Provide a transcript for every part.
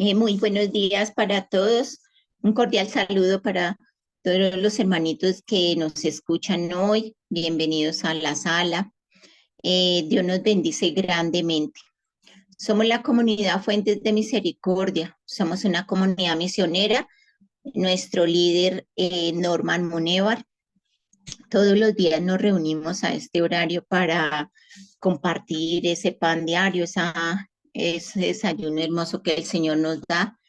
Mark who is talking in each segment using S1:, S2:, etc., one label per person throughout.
S1: Muy buenos días para todos. Un cordial saludo para todos los hermanitos que nos escuchan hoy. Bienvenidos a la sala. Dios nos bendice grandemente. Somos la comunidad Fuentes de Misericordia. Somos una comunidad misionera. Nuestro líder, Norman Munevar, todos los días nos reunimos a este horario para compartir ese pan diario, ese desayuno hermoso que el Señor nos da.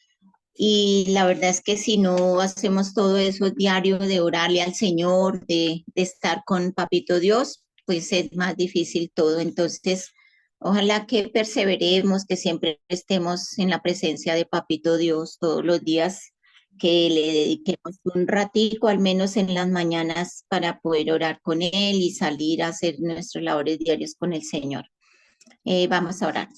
S1: Y la verdad es que si no hacemos todo eso diario de orarle al Señor, de estar con Papito Dios, pues es más difícil todo. Entonces, ojalá que perseveremos, que siempre estemos en la presencia de Papito Dios todos los días, que le dediquemos un ratico, al menos en las mañanas, para poder orar con Él y salir a hacer nuestras labores diarias con el Señor. Vamos a orar.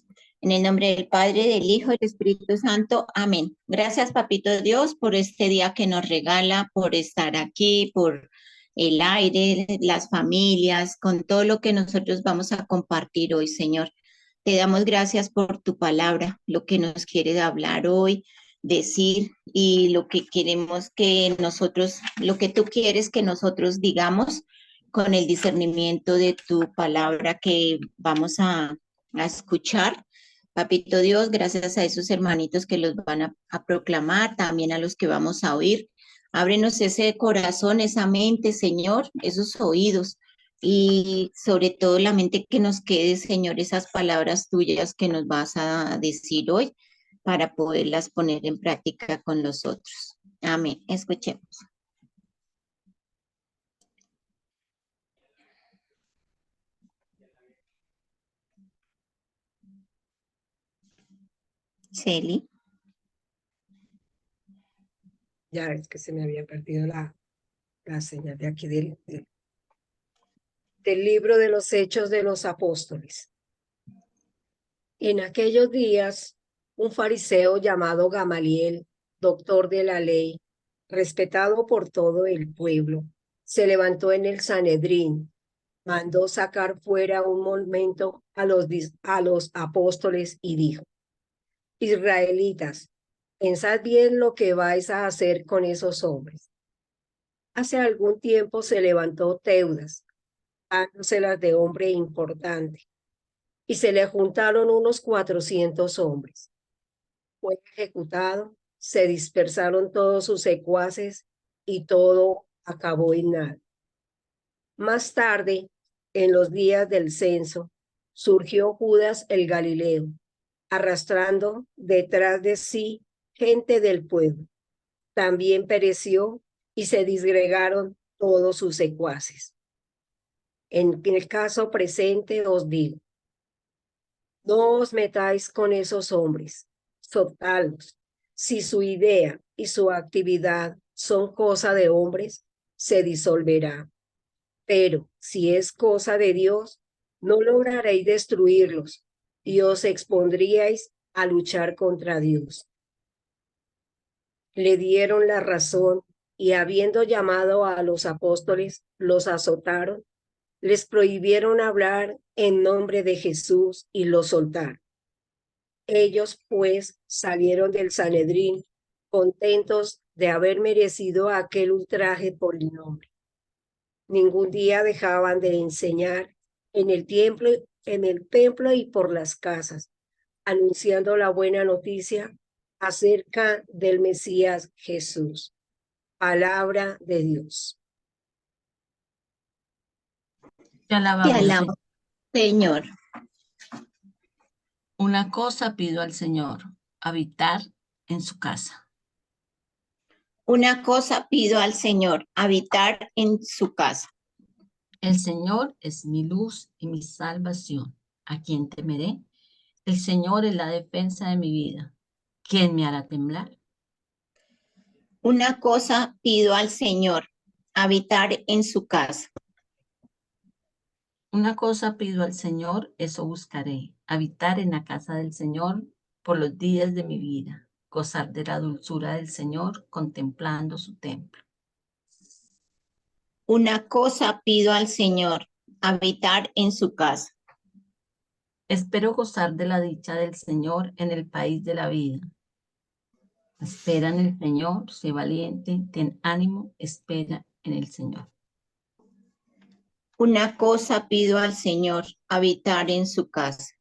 S1: En el nombre del Padre, del Hijo y del Espíritu Santo. Amén. Gracias, Papito Dios, por este día que nos regala, por estar aquí, por el aire, las familias, con todo lo que nosotros vamos a compartir hoy, Señor. Te damos gracias por tu palabra, lo que nos quieres hablar hoy, decir y lo que queremos que nosotros, lo que tú quieres que nosotros digamos con el discernimiento de tu palabra que vamos a escuchar. Papito Dios, gracias a esos hermanitos que los van a proclamar, también a los que vamos a oír. Ábrenos ese corazón, esa mente, Señor, esos oídos y sobre todo la mente que nos quede, Señor, esas palabras tuyas que nos vas a decir hoy para poderlas poner en práctica con nosotros. Amén. Escuchemos. Celi.
S2: Ya es que se me había perdido la señal de aquí del libro de los Hechos de los Apóstoles. En aquellos días, un fariseo llamado Gamaliel, doctor de la ley, respetado por todo el pueblo, se levantó en el Sanedrín, mandó sacar fuera un momento a los apóstoles y dijo: Israelitas, pensad bien lo que vais a hacer con esos hombres. Hace algún tiempo se levantó Teudas, dándoselas de hombre importante, y se le juntaron unos 400 hombres. Fue ejecutado, se dispersaron todos sus secuaces y todo acabó en nada. Más tarde, en los días del censo, surgió Judas el Galileo, arrastrando detrás de sí gente del pueblo. También pereció y se disgregaron todos sus secuaces. En el caso presente os digo, no os metáis con esos hombres, soltadlos. Si su idea y su actividad son cosa de hombres, se disolverá. Pero si es cosa de Dios, no lograréis destruirlos y os expondríais a luchar contra Dios. Le dieron la razón y habiendo llamado a los apóstoles, los azotaron, les prohibieron hablar en nombre de Jesús y los soltaron. Ellos, pues, salieron del Sanedrín contentos de haber merecido aquel ultraje por el nombre. Ningún día dejaban de enseñar en el templo y por las casas, anunciando la buena noticia acerca del Mesías Jesús. Palabra de Dios.
S3: Te alabamos,
S1: Te alabo, Señor.
S3: Una cosa pido al Señor, habitar en su casa.
S1: Una cosa pido al Señor, habitar en su casa.
S3: El Señor es mi luz y mi salvación. ¿A quién temeré? El Señor es la defensa de mi vida. ¿Quién me hará temblar?
S1: Una cosa pido al Señor, habitar en su casa.
S3: Una cosa pido al Señor, eso buscaré, habitar en la casa del Señor por los días de mi vida, gozar de la dulzura del Señor contemplando su templo.
S1: Una cosa pido al Señor, habitar en su casa.
S3: Espero gozar de la dicha del Señor en el país de la vida. Espera en el Señor, sé valiente, ten ánimo, espera en el Señor.
S1: Una cosa pido al Señor, habitar en su casa.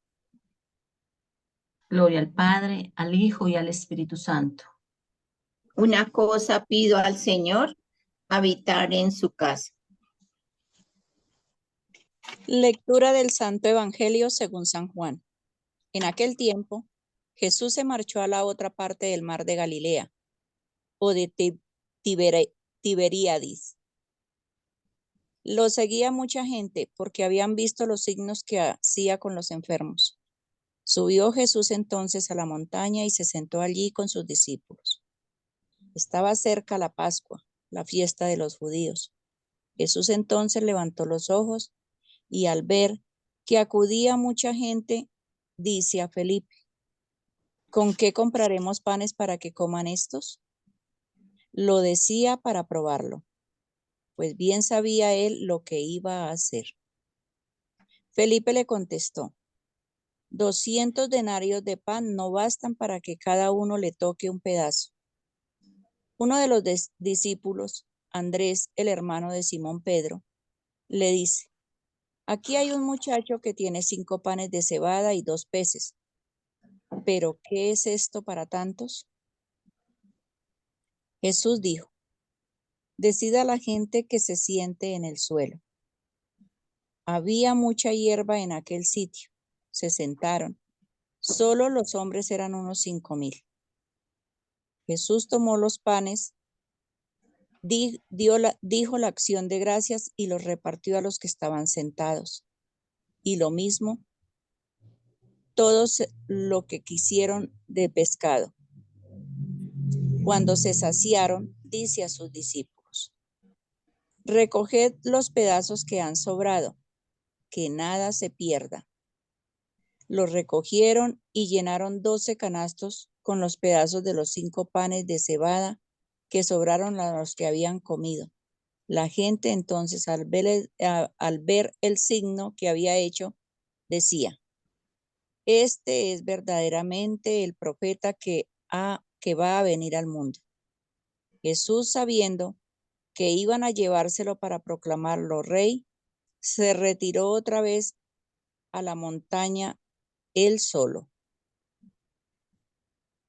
S3: Gloria al Padre, al Hijo y al Espíritu Santo.
S1: Una cosa pido al Señor, habitar en su casa.
S4: Lectura del Santo Evangelio según San Juan. En aquel tiempo, Jesús se marchó a la otra parte del mar de Galilea, o de Tiberíadis. Lo seguía mucha gente porque habían visto los signos que hacía con los enfermos. Subió Jesús entonces a la montaña y se sentó allí con sus discípulos. Estaba cerca la Pascua, la fiesta de los judíos. Jesús entonces levantó los ojos y al ver que acudía mucha gente, dice a Felipe: ¿con qué compraremos panes para que coman estos? Lo decía para probarlo, pues bien sabía él lo que iba a hacer. Felipe le contestó: 200 denarios de pan no bastan para que cada uno le toque un pedazo. Uno de los discípulos, Andrés, el hermano de Simón Pedro, le dice: aquí hay un muchacho que tiene 5 panes de cebada y 2 peces. ¿Pero qué es esto para tantos? Jesús dijo: decida a la gente que se siente en el suelo. Había mucha hierba en aquel sitio. Se sentaron. Solo los hombres eran unos 5,000. Jesús tomó los panes, dijo la acción de gracias y los repartió a los que estaban sentados. Y lo mismo, todos lo que quisieron de pescado. Cuando se saciaron, dice a sus discípulos: recoged los pedazos que han sobrado, que nada se pierda. Los recogieron y llenaron 12 canastos con los pedazos de los 5 panes de cebada que sobraron a los que habían comido. La gente entonces, al ver el signo que había hecho, decía: este es verdaderamente el profeta que va a venir al mundo. Jesús, sabiendo que iban a llevárselo para proclamarlo rey, se retiró otra vez a la montaña él solo.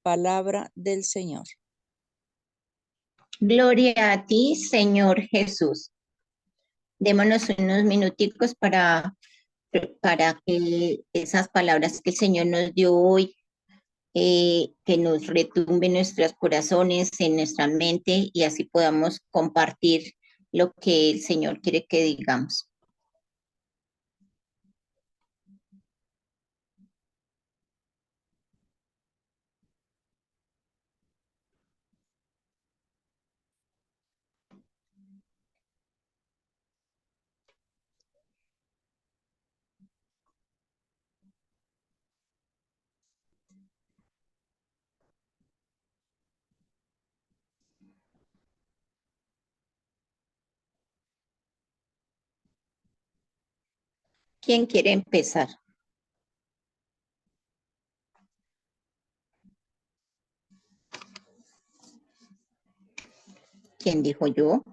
S4: Palabra del Señor.
S1: Gloria a ti, Señor Jesús. Démonos unos minuticos para que esas palabras que el Señor nos dio hoy, que nos retumbe en nuestros corazones, en nuestra mente, y así podamos compartir lo que el Señor quiere que digamos. ¿Quién quiere empezar? ¿Quién dijo yo?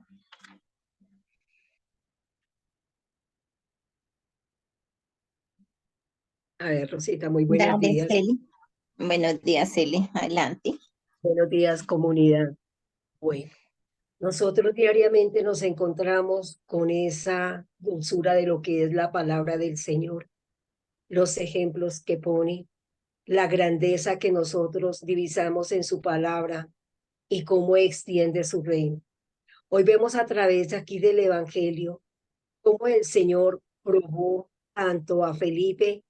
S2: A ver, Rosita, muy buenos
S1: Dale,
S2: días.
S1: Celi. Buenos días, Celi. Adelante.
S2: Buenos días, comunidad. Bueno, nosotros diariamente nos encontramos con esa dulzura de lo que es la palabra del Señor, los ejemplos que pone, la grandeza que nosotros divisamos en su palabra y cómo extiende su reino. Hoy vemos a través aquí del Evangelio cómo el Señor probó tanto a Felipe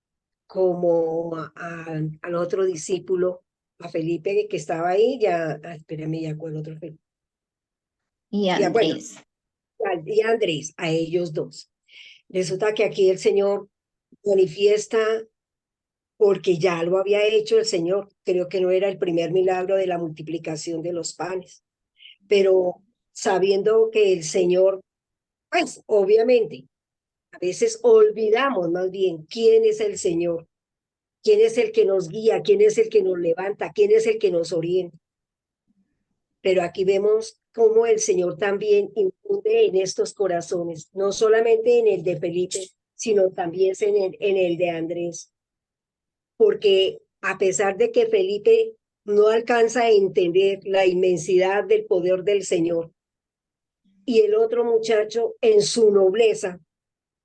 S2: como al otro discípulo, a Felipe que estaba ahí, espérame, ya cuál otro Felipe.
S1: Y
S2: Ya, bueno,
S1: Andrés.
S2: y a Andrés, a ellos dos. Resulta que aquí el Señor manifiesta, porque ya lo había hecho el Señor, creo que no era el primer milagro de la multiplicación de los panes, pero sabiendo que el Señor, pues obviamente, a veces olvidamos más bien quién es el Señor, quién es el que nos guía, quién es el que nos levanta, quién es el que nos orienta. Pero aquí vemos cómo el Señor también infunde en estos corazones, no solamente en el de Felipe, sino también en el de Andrés. Porque a pesar de que Felipe no alcanza a entender la inmensidad del poder del Señor, y el otro muchacho en su nobleza,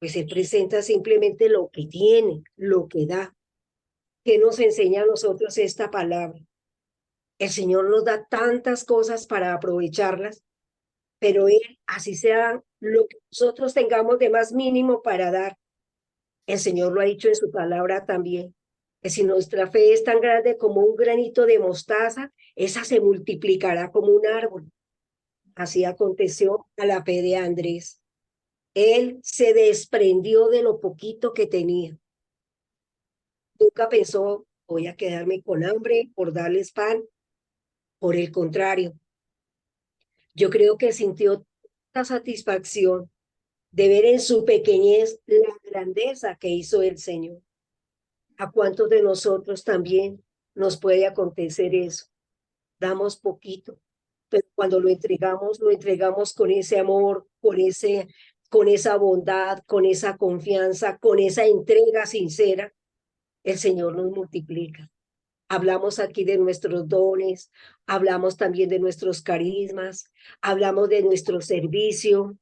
S2: pues se presenta simplemente lo que tiene, lo que da. ¿Qué nos enseña a nosotros esta palabra? El Señor nos da tantas cosas para aprovecharlas, pero Él, así sea lo que nosotros tengamos de más mínimo para dar, el Señor lo ha dicho en su palabra también, que si nuestra fe es tan grande como un granito de mostaza, esa se multiplicará como un árbol. Así aconteció a la fe de Andrés. Él se desprendió de lo poquito que tenía. Nunca pensó, voy a quedarme con hambre por darles pan. Por el contrario, yo creo que sintió la satisfacción de ver en su pequeñez la grandeza que hizo el Señor. ¿A cuántos de nosotros también nos puede acontecer eso? Damos poquito, pero cuando lo entregamos con ese amor, con esa bondad, con esa confianza, con esa entrega sincera, el Señor nos multiplica. Hablamos aquí de nuestros dones, hablamos también de nuestros carismas, hablamos de nuestro servicio.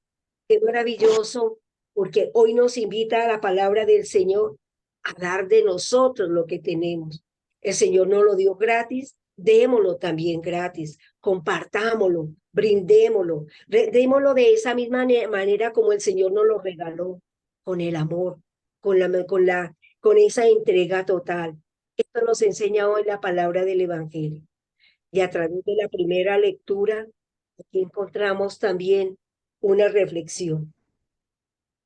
S2: Qué maravilloso, porque hoy nos invita a la palabra del Señor a dar de nosotros lo que tenemos. El Señor nos lo dio gratis, démoslo también gratis, compartámoslo, brindémoslo, démoslo de esa misma manera como el Señor nos lo regaló, con el amor, con esa entrega total. Esto nos enseña hoy la palabra del Evangelio. Y a través de la primera lectura, aquí encontramos también una reflexión.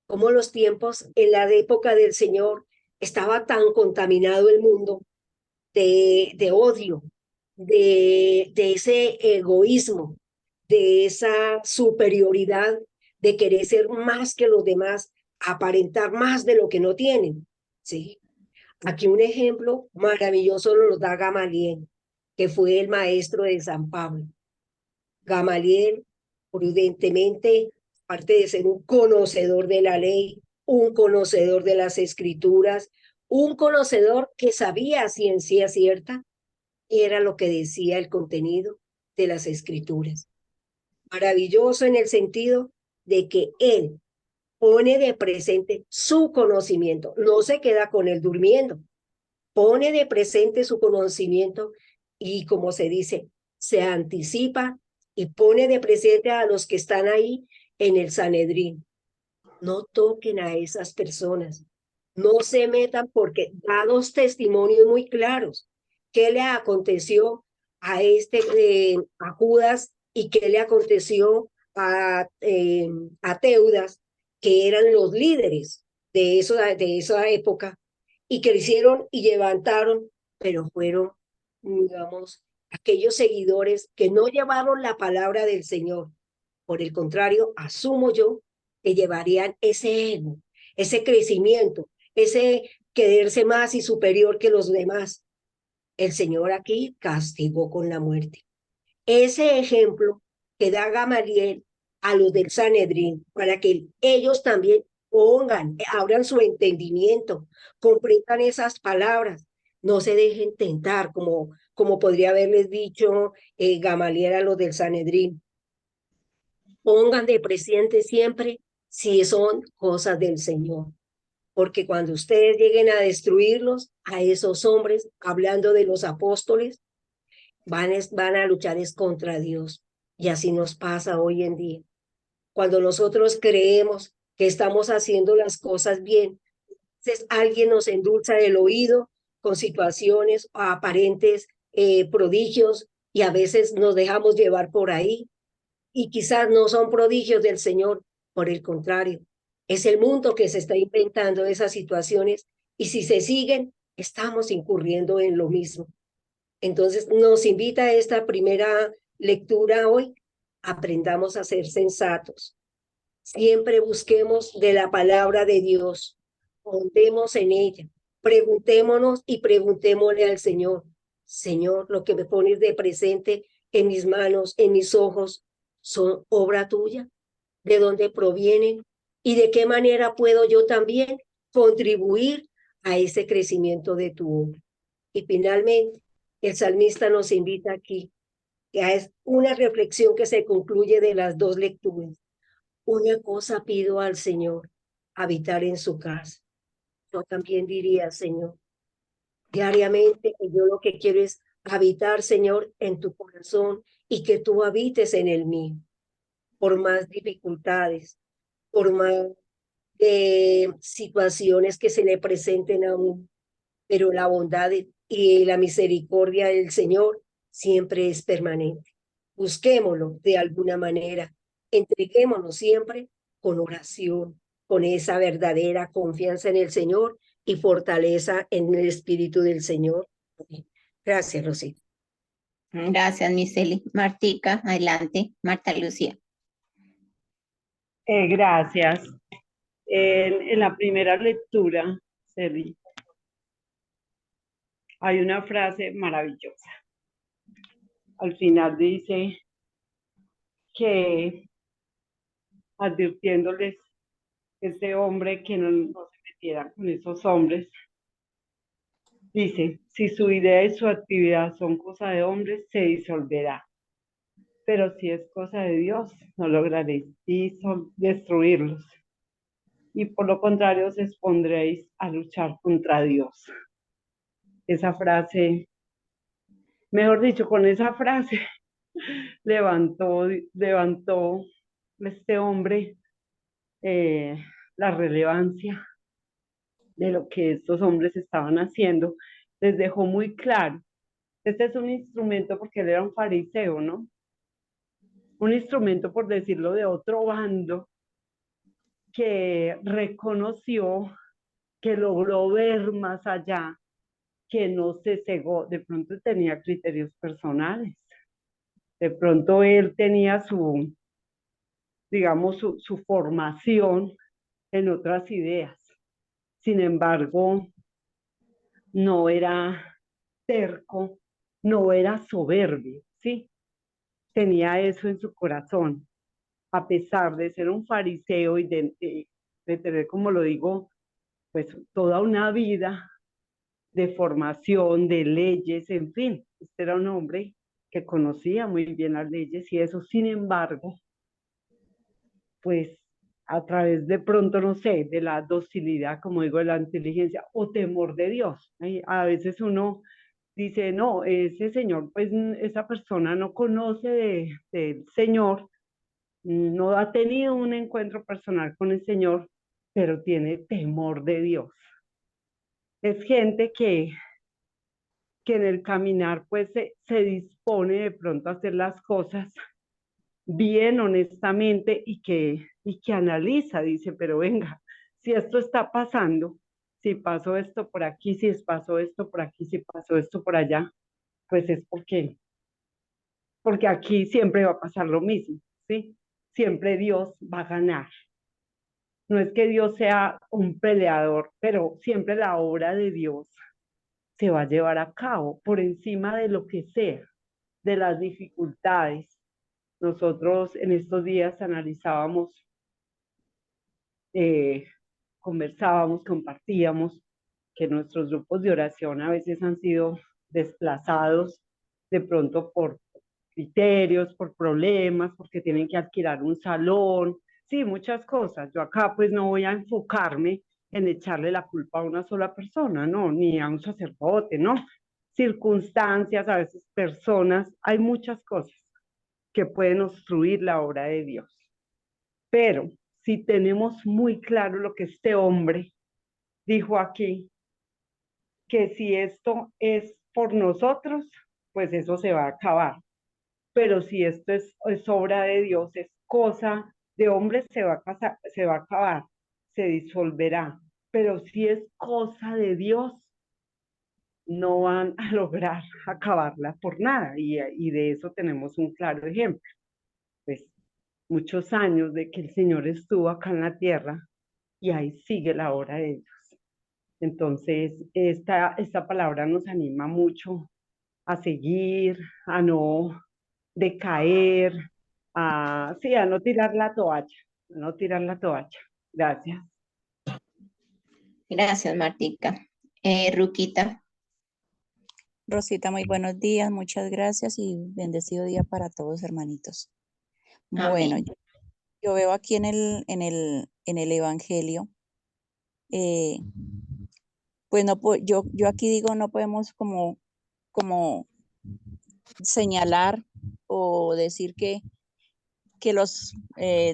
S2: Cómo los tiempos en la época del Señor estaba tan contaminado el mundo de odio, de ese egoísmo, de esa superioridad de querer ser más que los demás, aparentar más de lo que no tienen. ¿Sí? Aquí un ejemplo maravilloso nos da Gamaliel, que fue el maestro de San Pablo. Gamaliel, prudentemente, aparte de ser un conocedor de la ley, un conocedor de las escrituras, un conocedor que sabía a ciencia cierta, era lo que decía el contenido de las escrituras. Maravilloso en el sentido de que él pone de presente su conocimiento, no se queda con él durmiendo, pone de presente su conocimiento y, como se dice, se anticipa y pone de presente a los que están ahí en el Sanedrín. No toquen a esas personas, no se metan porque da dos testimonios muy claros. ¿Qué le aconteció a Judas y qué le aconteció a Teudas, que eran los líderes de esa época, y crecieron y levantaron, pero fueron, digamos, aquellos seguidores que no llevaron la palabra del Señor? Por el contrario, asumo yo que llevarían ese ego, ese crecimiento, ese quererse más y superior que los demás. El Señor aquí castigó con la muerte. Ese ejemplo que da Gamaliel a los del Sanedrín para que ellos también abran su entendimiento, comprendan esas palabras, no se dejen tentar, como podría haberles dicho Gamaliel a los del Sanedrín. Pongan de presente siempre si son cosas del Señor, porque cuando ustedes lleguen a destruirlos, a esos hombres, hablando de los apóstoles, van a luchar es contra Dios. Y así nos pasa hoy en día. Cuando nosotros creemos que estamos haciendo las cosas bien, entonces alguien nos endulza el oído con situaciones o aparentes prodigios y a veces nos dejamos llevar por ahí y quizás no son prodigios del Señor, por el contrario, es el mundo que se está inventando esas situaciones y si se siguen, estamos incurriendo en lo mismo. Entonces nos invita a esta primera lectura hoy, aprendamos a ser sensatos. Siempre busquemos de la palabra de Dios, pondemos en ella, preguntémonos y preguntémosle al Señor, Señor, lo que me pones de presente, en mis manos, en mis ojos, son obra tuya? ¿De dónde provienen? ¿Y de qué manera puedo yo también contribuir a ese crecimiento de tu obra? Y finalmente, el salmista nos invita aquí, que es una reflexión que se concluye de las dos lecturas. Una cosa pido al Señor, habitar en su casa. Yo también diría, Señor, diariamente, que yo lo que quiero es habitar, Señor, en tu corazón y que tú habites en el mío, por más dificultades, por más situaciones que se le presenten a uno, pero la bondad y la misericordia del Señor siempre es permanente. Busquémoslo de alguna manera, entreguémonos siempre con oración, con esa verdadera confianza en el Señor y fortaleza en el Espíritu del Señor. Gracias, Rosita.
S1: Gracias, Miseli. Martica, adelante. Marta Lucía.
S5: Gracias. En la primera lectura, Celi, hay una frase maravillosa. Al final dice que advirtiéndoles este hombre que no se metiera con esos hombres, dice, si su idea y su actividad son cosa de hombres, se disolverá. Pero si es cosa de Dios, no lograréis destruirlos. Y por lo contrario, os expondréis a luchar contra Dios. Esa frase, mejor dicho, con esa frase levantó este hombre la relevancia de lo que estos hombres estaban haciendo. Les dejó muy claro. Este es un instrumento porque él era un fariseo, ¿no? Un instrumento, por decirlo, de otro bando que reconoció, que logró ver más allá, que no se cegó. De pronto tenía criterios personales. De pronto él tenía digamos, su formación en otras ideas. Sin embargo, no era terco, no era soberbio, ¿sí? Tenía eso en su corazón, a pesar de ser un fariseo y de tener, como lo digo, pues toda una vida de formación, de leyes, en fin. Este era un hombre que conocía muy bien las leyes y eso, sin embargo, pues a través de pronto, no sé, de la docilidad, como digo, de la inteligencia o temor de Dios. A veces uno dice, no, ese señor, pues esa persona no conoce del Señor, no ha tenido un encuentro personal con el Señor, pero tiene temor de Dios. Es gente que en el caminar pues se dispone de pronto a hacer las cosas bien, honestamente, y que analiza, dice, pero venga, si esto está pasando, si pasó esto por aquí, si pasó esto por aquí, si pasó esto por allá, pues es porque aquí siempre va a pasar lo mismo, ¿sí? Siempre Dios va a ganar. No es que Dios sea un peleador, pero siempre la obra de Dios se va a llevar a cabo por encima de lo que sea, de las dificultades. Nosotros en estos días analizábamos, eh, conversábamos, compartíamos que nuestros grupos de oración a veces han sido desplazados de pronto por criterios, por problemas, porque tienen que alquilar un salón, sí, muchas cosas. Yo acá pues no voy a enfocarme en echarle la culpa a una sola persona, no, ni a un sacerdote, no. Circunstancias, a veces personas, hay muchas cosas que pueden obstruir la obra de Dios. Pero si tenemos muy claro lo que este hombre dijo aquí, que si esto es por nosotros, pues eso se va a acabar. Pero si esto es obra de Dios, es cosa de hombres, se va a acabar, se disolverá. Pero si es cosa de Dios, no van a lograr acabarla por nada. Y de eso tenemos un claro ejemplo. Pues muchos años de que el Señor estuvo acá en la tierra y ahí sigue la obra de Dios. Entonces, esta palabra nos anima mucho a seguir, a no de caer, sí, a no tirar la toalla, a no tirar la toalla. Gracias.
S1: Gracias, Martica. Ruquita.
S4: Rosita, muy buenos días, muchas gracias y bendecido día para todos, hermanitos. Bueno,
S1: Amén.
S4: yo veo aquí en el Evangelio, pues no, yo aquí digo, no podemos como señalar o decir que los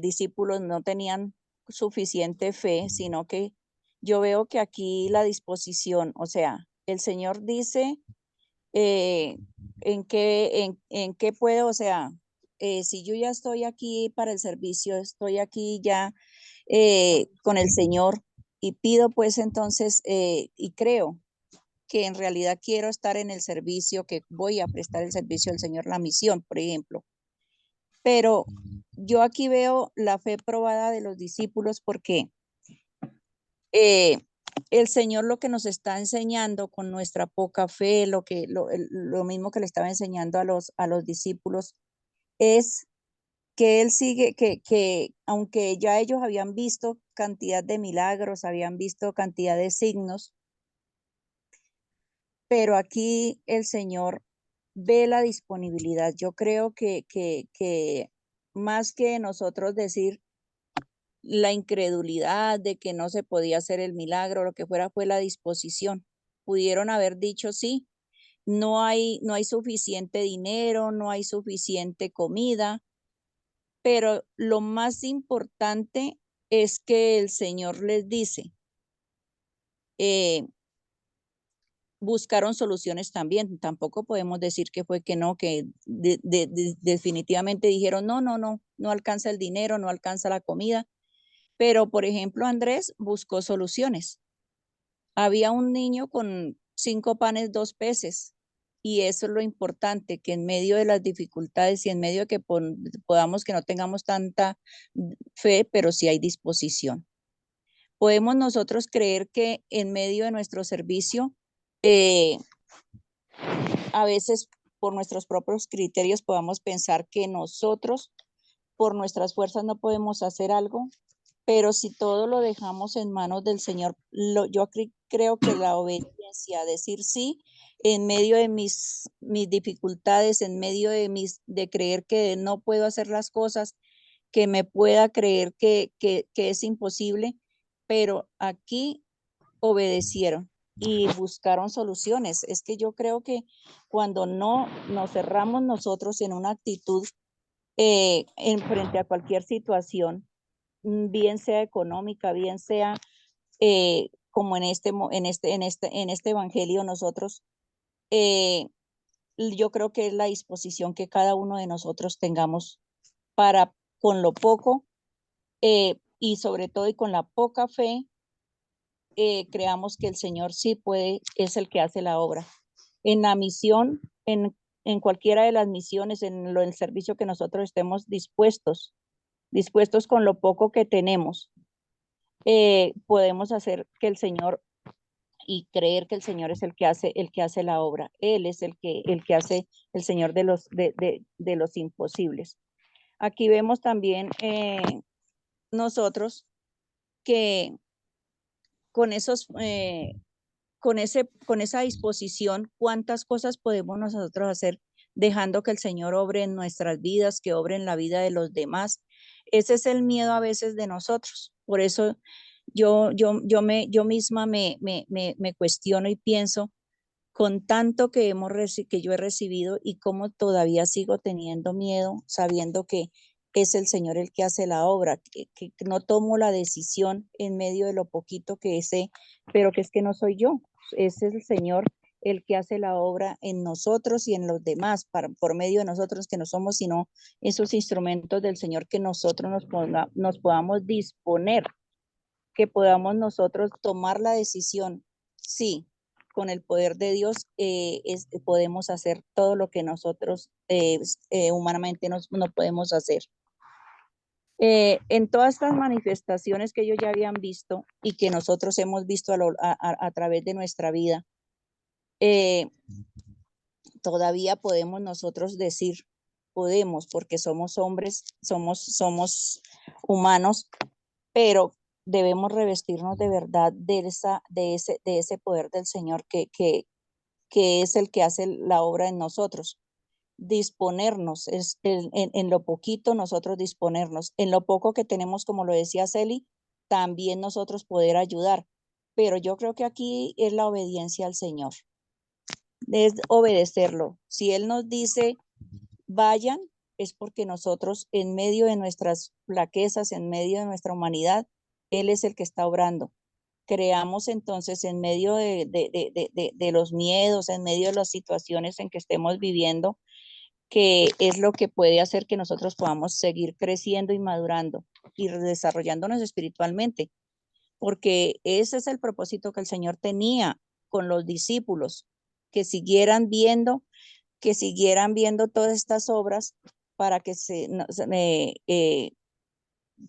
S4: discípulos no tenían suficiente fe, sino que yo veo que aquí la disposición, o sea, el Señor dice en qué puedo, o sea, si yo ya estoy aquí para el servicio, estoy aquí ya con el Señor y pido pues entonces y creo que en realidad quiero estar en el servicio, que voy a prestar el servicio al Señor, la misión, por ejemplo. Pero yo aquí veo la fe probada de los discípulos porque eh, el Señor lo que nos está enseñando con nuestra poca fe, lo mismo que le estaba enseñando a los discípulos, es que Él sigue, que aunque ya ellos habían visto cantidad de milagros, habían visto cantidad de signos, pero aquí el Señor ve la disponibilidad. Yo creo que más que nosotros decir la incredulidad de que no se podía hacer el milagro, lo que fuera, fue la disposición. Pudieron haber dicho sí, no hay suficiente dinero, no hay suficiente comida, pero lo más importante es que el Señor les dice, eh, buscaron soluciones también. Tampoco podemos decir que fue que no, que definitivamente dijeron, no alcanza el dinero, no alcanza la comida. Pero, por ejemplo, Andrés buscó soluciones. Había un niño con 5 panes, 2 peces. Y eso es lo importante, que en medio de las dificultades y en medio de que podamos que no tengamos tanta fe, pero sí hay disposición. Podemos nosotros creer que en medio de nuestro servicio, eh, a veces por nuestros propios criterios podamos pensar que nosotros por nuestras fuerzas no podemos hacer algo, pero si todo lo dejamos en manos del Señor, yo creo que la obediencia, decir sí en medio de mis dificultades, en medio de creer que no puedo hacer las cosas, que me pueda creer que es imposible, pero aquí obedecieron y buscaron soluciones. Es que yo creo que cuando no nos cerramos nosotros en una actitud en frente a cualquier situación, bien sea económica, bien sea como en este evangelio nosotros, eh, yo creo que es la disposición que cada uno de nosotros tengamos para con lo poco y sobre todo y con la poca fe, creamos que el Señor sí puede, es el que hace la obra. En la misión, en cualquiera de las misiones, el servicio que nosotros estemos dispuestos con lo poco que tenemos, podemos hacer que el Señor y creer que el Señor es el que hace la obra. Él es el que hace el Señor de los imposibles. Aquí vemos también nosotros que con con esa disposición, cuántas cosas podemos nosotros hacer dejando que el Señor obre en nuestras vidas, que obre en la vida de los demás. Ese es el miedo a veces de nosotros. Por eso yo misma me cuestiono y pienso con tanto que yo he recibido y cómo todavía sigo teniendo miedo, sabiendo que es el Señor el que hace la obra, que no tomo la decisión en medio de lo poquito que sé, pero que es que no soy yo, es el Señor el que hace la obra en nosotros y en los demás, por medio de nosotros que no somos sino esos instrumentos del Señor que nosotros nos podamos disponer, que podamos nosotros tomar la decisión. Sí, con el poder de Dios podemos hacer todo lo que nosotros humanamente no podemos hacer. En todas estas manifestaciones que ellos ya habían visto y que nosotros hemos visto a través de nuestra vida, todavía podemos nosotros decir podemos, porque somos hombres, somos humanos, pero debemos revestirnos de verdad de ese poder del Señor que es el que hace la obra en nosotros. Disponernos, en lo poquito nosotros disponernos, en lo poco que tenemos, como lo decía Celi, también nosotros poder ayudar. Pero yo creo que aquí es la obediencia al Señor, es obedecerlo. Si Él nos dice, vayan, es porque nosotros, en medio de nuestras flaquezas, en medio de nuestra humanidad, Él es el que está obrando. Creamos entonces en medio de los miedos, en medio de las situaciones en que estemos viviendo, que es lo que puede hacer que nosotros podamos seguir creciendo y madurando y desarrollándonos espiritualmente, porque ese es el propósito que el Señor tenía con los discípulos, que siguieran viendo, todas estas obras para que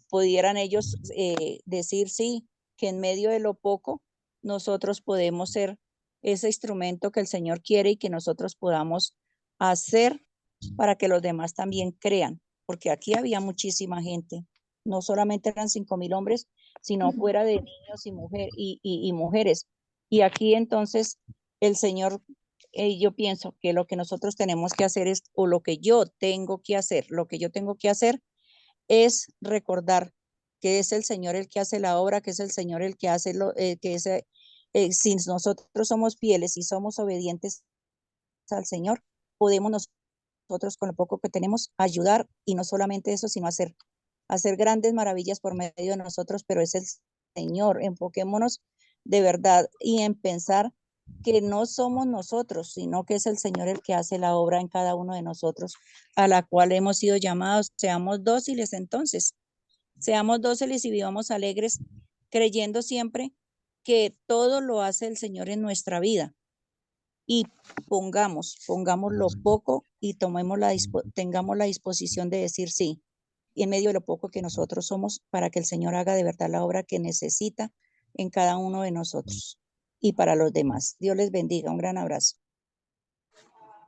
S4: pudieran ellos decir sí, que en medio de lo poco nosotros podemos ser ese instrumento que el Señor quiere y que nosotros podamos hacer para que los demás también crean, porque aquí había muchísima gente, no solamente eran 5,000 hombres, sino fuera de niños y mujeres. Y aquí entonces el Señor, yo pienso que lo que nosotros tenemos que hacer es, o lo que yo tengo que hacer, es recordar que es el Señor el que hace la obra, que es el Señor el que hace si nosotros somos fieles y somos obedientes al Señor, podemos nosotros con lo poco que tenemos ayudar, y no solamente eso, sino hacer grandes maravillas por medio de nosotros, pero es el Señor. Enfoquémonos de verdad y en pensar que no somos nosotros, sino que es el Señor el que hace la obra en cada uno de nosotros, a la cual hemos sido llamados. Seamos dóciles entonces, seamos dóciles y vivamos alegres, creyendo siempre que todo lo hace el Señor en nuestra vida. Y pongamos lo poco y tengamos la disposición de decir sí, y en medio de lo poco que nosotros somos, para que el Señor haga de verdad la obra que necesita en cada uno de nosotros y para los demás. Dios les bendiga. Un gran abrazo.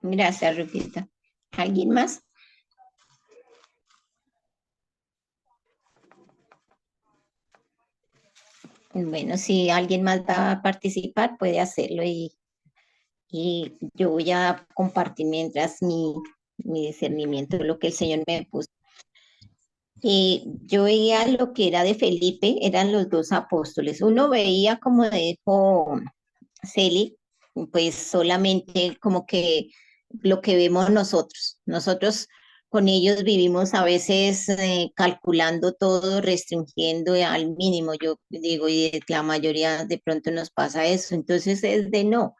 S1: Gracias, Rufita. ¿Alguien más? Bueno, si alguien más va a participar, puede hacerlo y yo voy a compartir mientras mi discernimiento, lo que el Señor me puso. Yo veía lo que era de Felipe, eran los dos apóstoles. Uno veía, como dijo Celi, pues solamente como que lo que vemos nosotros. Nosotros con ellos vivimos a veces calculando todo, restringiendo al mínimo. Yo digo, y la mayoría de pronto nos pasa eso. Entonces es de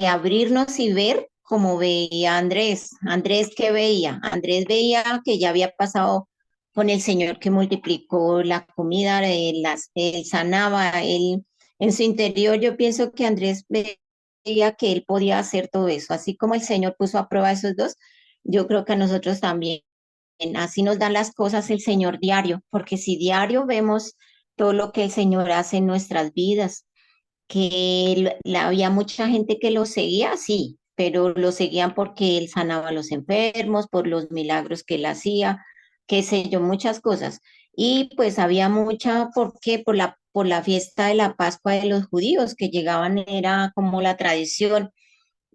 S1: abrirnos y ver como veía Andrés. Andrés, ¿qué veía? Andrés veía que ya había pasado con el Señor que multiplicó la comida, él sanaba, él en su interior. Yo pienso que Andrés veía que él podía hacer todo eso, así como el Señor puso a prueba a esos dos. Yo creo que a nosotros también, así nos dan las cosas el Señor diario, porque si diario vemos todo lo que el Señor hace en nuestras vidas, que había mucha gente que lo seguía, sí, pero lo seguían porque él sanaba a los enfermos, por los milagros que él hacía, qué sé yo, muchas cosas. Y pues había mucha, ¿por qué? Por la fiesta de la Pascua de los judíos que llegaban, era como la tradición.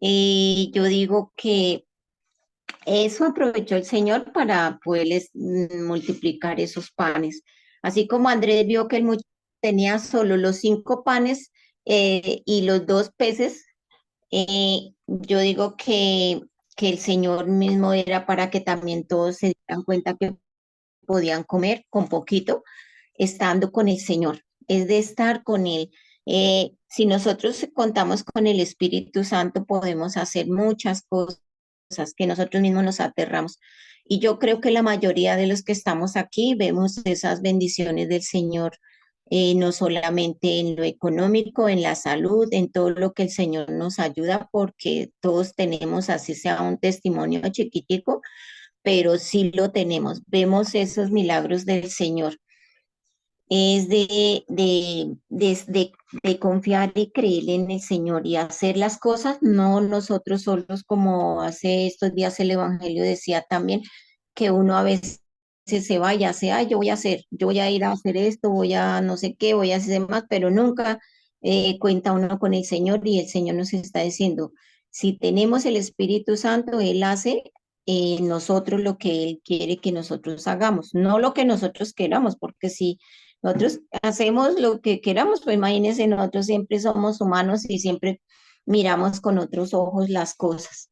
S1: Y yo digo que eso aprovechó el Señor para poderles multiplicar esos panes. Así como Andrés vio que el muchacho tenía solo los 5 panes y los 2 peces, yo digo que el Señor mismo era para que también todos se dieran cuenta que podían comer con poquito, estando con el Señor. Es de estar con Él. Si nosotros contamos con el Espíritu Santo, podemos hacer muchas cosas que nosotros mismos nos aterramos. Y yo creo que la mayoría de los que estamos aquí vemos esas bendiciones del Señor, no solamente en lo económico, en la salud, en todo lo que el Señor nos ayuda, porque todos tenemos, así sea un testimonio chiquitico, pero sí lo tenemos. Vemos esos milagros del Señor. es de confiar y creer en el Señor y hacer las cosas, no nosotros solos, como hace estos días el Evangelio decía también, que uno a veces se va y hace, ay, yo voy a hacer, yo voy a ir a hacer esto, voy a no sé qué, voy a hacer más, pero nunca cuenta uno con el Señor y el Señor nos está diciendo, si tenemos el Espíritu Santo, Él hace nosotros lo que Él quiere que nosotros hagamos, no lo que nosotros queramos, porque si nosotros hacemos lo que queramos, pues imagínense, nosotros siempre somos humanos y siempre miramos con otros ojos las cosas.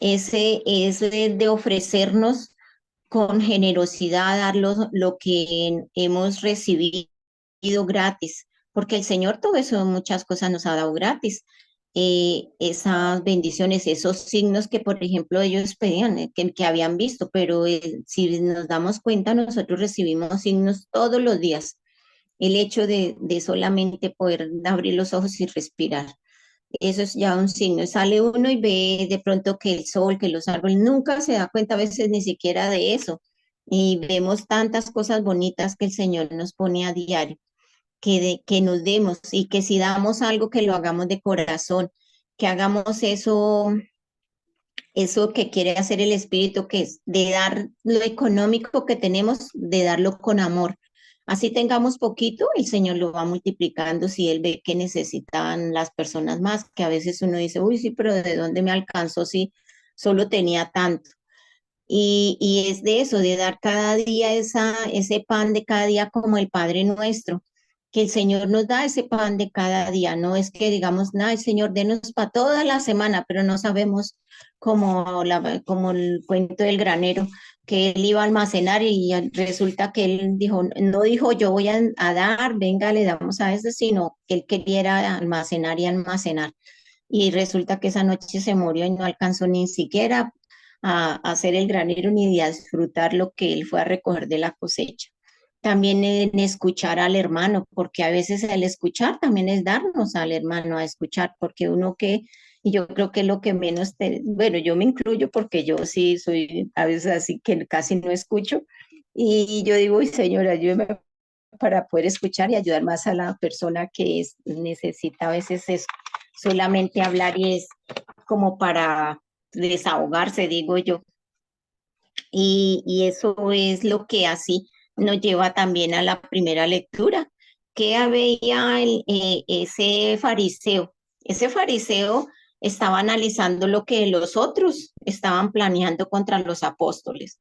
S1: Ese es de ofrecernos con generosidad, dar lo que hemos recibido gratis, porque el Señor todo eso, muchas cosas nos ha dado gratis. Esas bendiciones, esos signos que, por ejemplo, ellos pedían, que habían visto, pero si nos damos cuenta, nosotros recibimos signos todos los días. El hecho de solamente poder abrir los ojos y respirar. Eso es ya un signo. Sale uno y ve de pronto que el sol, que los árboles, nunca se da cuenta a veces ni siquiera de eso. Y vemos tantas cosas bonitas que el Señor nos pone a diario, que nos demos y que si damos algo, que lo hagamos de corazón, que hagamos eso que quiere hacer el Espíritu, que es de dar lo económico que tenemos, de darlo con amor. Así tengamos poquito, el Señor lo va multiplicando si Él ve que necesitan las personas más, que a veces uno dice, uy, sí, pero ¿de dónde me alcanzó si solo tenía tanto? Y es de eso, de dar cada día ese pan de cada día como el Padre nuestro, que el Señor nos da ese pan de cada día, no es que digamos, nada, el Señor denos para toda la semana, pero no sabemos como el cuento del granero, que él iba a almacenar y resulta que él dijo, no dijo yo voy a dar, venga, le damos a ese, sino que él quería almacenar y almacenar. Y resulta que esa noche se murió y no alcanzó ni siquiera hacer el granero ni a disfrutar lo que él fue a recoger de la cosecha. También en escuchar al hermano, porque a veces el escuchar también es darnos al hermano a escuchar, porque uno que, y yo creo que lo que menos, bueno, yo me incluyo porque yo sí soy a veces así que casi no escucho, y yo digo, uy, señora, ayúdeme para poder escuchar y ayudar más a la persona que necesita a veces es solamente hablar y es como para desahogarse, digo yo. Y eso es lo que así nos lleva también a la primera lectura, que veía ese fariseo. Ese fariseo estaba analizando lo que los otros estaban planeando contra los apóstoles.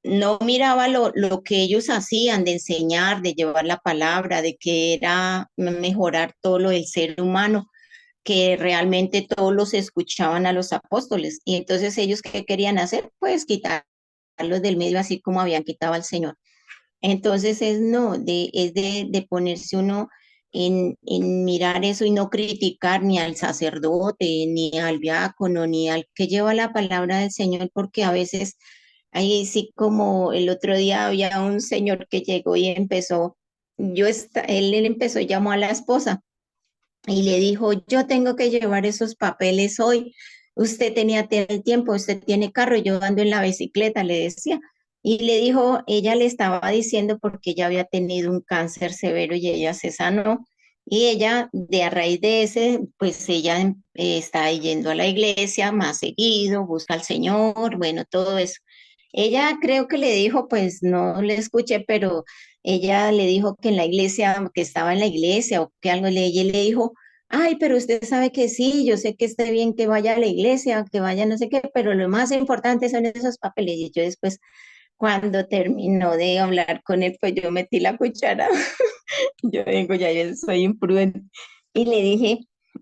S1: No miraba lo que ellos hacían de enseñar, de llevar la palabra, de que era mejorar todo lo del ser humano, que realmente todos los escuchaban a los apóstoles. Y entonces ellos, ¿qué querían hacer? Pues quitarlos del medio, así como habían quitado al Señor. Entonces es de ponerse uno en mirar eso y no criticar ni al sacerdote, ni al diácono, ni al que lleva la palabra del Señor, porque a veces, ahí sí como el otro día había un señor que llegó y empezó, él empezó, llamó a la esposa y le dijo, yo tengo que llevar esos papeles hoy. Usted tenía el tiempo, usted tiene carro, yo ando en la bicicleta, le decía. Y le dijo, ella le estaba diciendo porque ella había tenido un cáncer severo y ella se sanó. Y ella, de a raíz de ese, pues ella está yendo a la iglesia más seguido, busca al Señor, bueno, todo eso. Ella creo que le dijo, pues no le escuché, pero ella le dijo que en la iglesia, que estaba en la iglesia o que algo, ella le dijo, ay, pero usted sabe que sí, yo sé que está bien que vaya a la iglesia, que vaya no sé qué, pero lo más importante son esos papeles. Y yo después, cuando terminó de hablar con él, pues yo metí la cuchara. Yo digo, ya yo soy imprudente. Y le dije,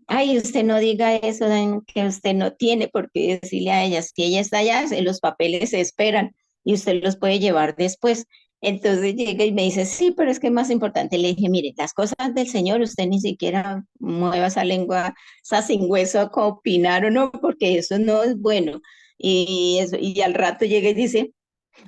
S1: ay, usted no diga eso, que usted no tiene por qué decirle a ella. Si ella está allá, los papeles se esperan y usted los puede llevar después. Entonces llega y me dice, sí, pero es que es más importante. Le dije, mire, las cosas del Señor, usted ni siquiera mueva esa lengua, esa sin hueso a opinar o no, porque eso no es bueno. Y al rato llega y dice,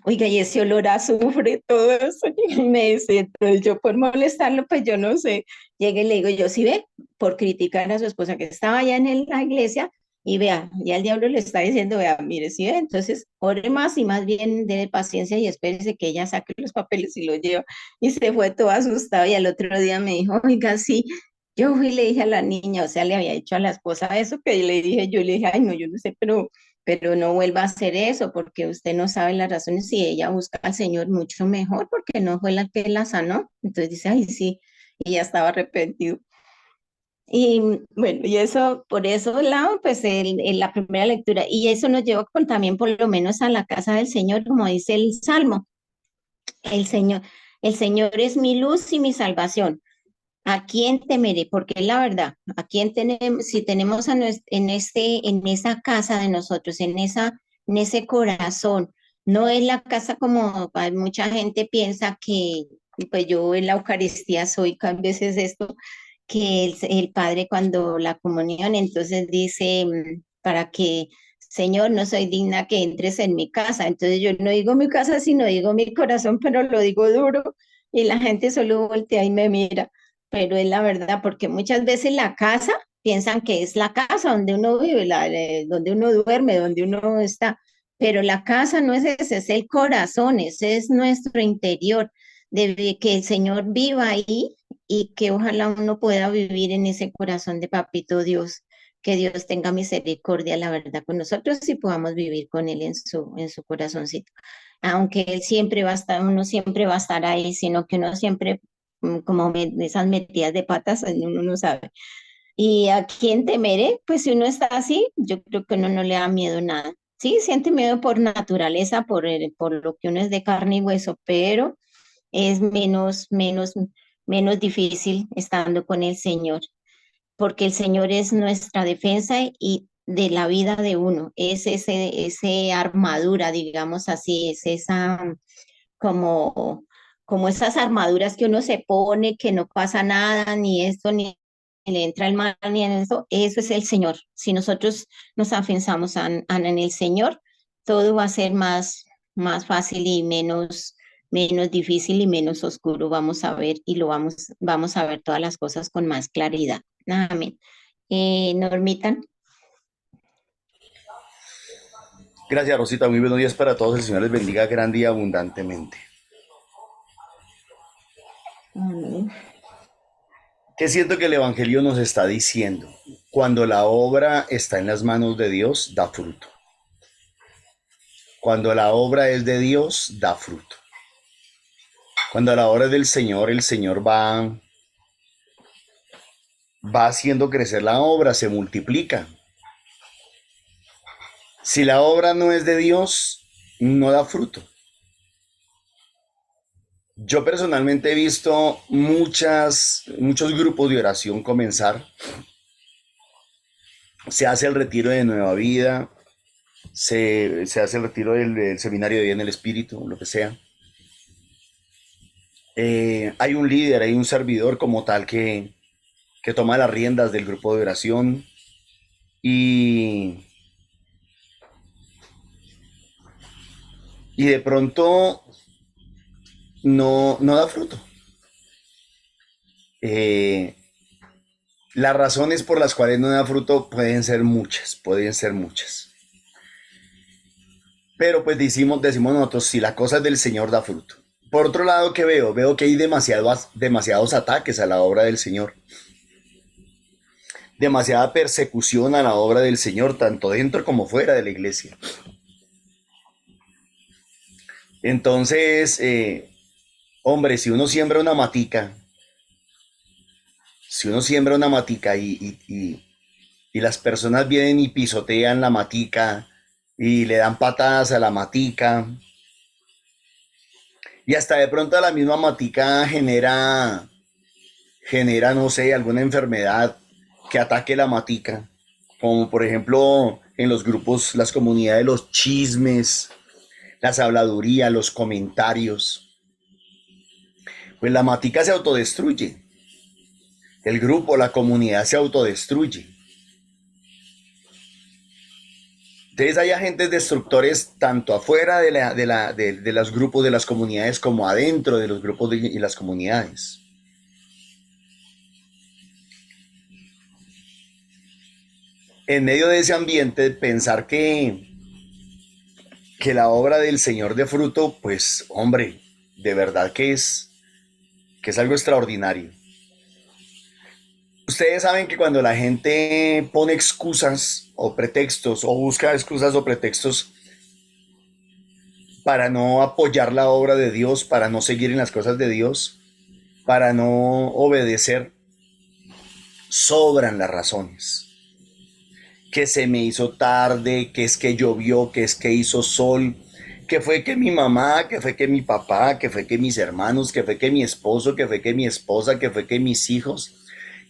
S1: oiga, y ese olor a azufre, todo eso, y me dice, entonces yo por molestarlo, pues yo no sé, llegué y le digo, yo sí ve, por criticar a su esposa que estaba allá en la iglesia, Y vea, ya el diablo le está diciendo, vea, mire, sí, entonces ore más y más bien déle paciencia y espérese que ella saque los papeles y los lleva. Y se fue todo asustado y al otro día me dijo, oiga, sí, yo fui y le dije a la niña, o sea, le había dicho a la esposa eso que le dije, yo le dije, ay, no, yo no sé, pero no vuelva a hacer eso porque usted no sabe las razones. Si ella busca al Señor mucho mejor porque no fue la que la sanó. Entonces dice, ay, sí, y ya estaba arrepentido. Y bueno, y eso, por eso lado, pues la primera lectura, y eso nos lleva también por lo menos a la casa del Señor, como dice el Salmo, el Señor, el Señor es mi luz y mi salvación. ¿A quién temeré? Porque es la verdad, ¿a quién tenemos, si tenemos en esa casa de nosotros, en ese corazón, no es la casa como mucha gente piensa que, pues yo en la Eucaristía soy a veces esto, que el Padre cuando la comunión, entonces dice, para que, Señor, no soy digna que entres en mi casa. Entonces yo no digo mi casa, sino digo mi corazón, pero lo digo duro y la gente solo voltea y me mira, pero es la verdad, porque muchas veces la casa piensan que es la casa donde uno vive, donde uno duerme, donde uno está, pero la casa no es ese, es el corazón, ese es nuestro interior, de que el Señor viva ahí y que ojalá uno pueda vivir en ese corazón de Papito Dios, que Dios tenga misericordia, la verdad, con nosotros y podamos vivir con Él en su corazoncito. Aunque Él siempre va a estar, uno siempre va a estar ahí, sino que uno siempre, como esas metidas de patas, uno no sabe. ¿Y a quién temeré? Pues si uno está así, yo creo que uno no le da miedo nada. Sí, siente miedo por naturaleza, por lo que uno es de carne y hueso, pero es menos difícil estando con el Señor, porque el Señor es nuestra defensa y de la vida de uno, es ese armadura, digamos así, es esa como, como esas armaduras que uno se pone, que no pasa nada, ni esto, ni le entra el mal, ni en eso es el Señor. Si nosotros nos afianzamos en el Señor, todo va a ser más fácil y menos difícil y menos oscuro vamos a ver y vamos a ver todas las cosas con más claridad. Amén. Normita.
S6: Gracias, Rosita. Muy buenos días para todos. El Señor les bendiga grande y abundantemente.
S1: Amén.
S6: ¿Qué siento que el Evangelio nos está diciendo? Cuando la obra está en las manos de Dios, da fruto. Cuando la obra es de Dios, da fruto. Cuando la obra es del Señor, el Señor va haciendo crecer la obra, se multiplica. Si la obra no es de Dios, no da fruto. Yo personalmente he visto muchos grupos de oración comenzar. Se hace el retiro de Nueva Vida, se hace el retiro del seminario de vida en el Espíritu, lo que sea. Hay un líder, hay un servidor como tal que toma las riendas del grupo de oración y de pronto no da fruto. Las razones por las cuales no da fruto pueden ser muchas. Pero pues decimos nosotros, si la cosa es del Señor, da fruto. Por otro lado, ¿qué veo? Veo que hay demasiados ataques a la obra del Señor. Demasiada persecución a la obra del Señor, tanto dentro como fuera de la iglesia. Entonces, hombre, si uno siembra una matica y las personas vienen y pisotean la matica y le dan patadas a la matica y hasta de pronto la misma matica genera, no sé, alguna enfermedad que ataque la matica, como por ejemplo en los grupos, las comunidades, los chismes, las habladurías, los comentarios, pues la matica se autodestruye. El grupo, la comunidad se autodestruye. Entonces hay agentes destructores tanto afuera de los grupos, de las comunidades, como adentro de los grupos y las comunidades. en medio de ese ambiente, pensar que la obra del Señor de fruto, pues hombre, de verdad que es algo extraordinario. Ustedes saben que cuando la gente pone excusas o pretextos o busca excusas o pretextos para no apoyar la obra de Dios, para no seguir en las cosas de Dios, para no obedecer, sobran las razones. Que se me hizo tarde, que es que llovió, que es que hizo sol, que fue que mi mamá, que fue que mi papá, que fue que mis hermanos, que fue que mi esposo, que fue que mi esposa, que fue que mis hijos,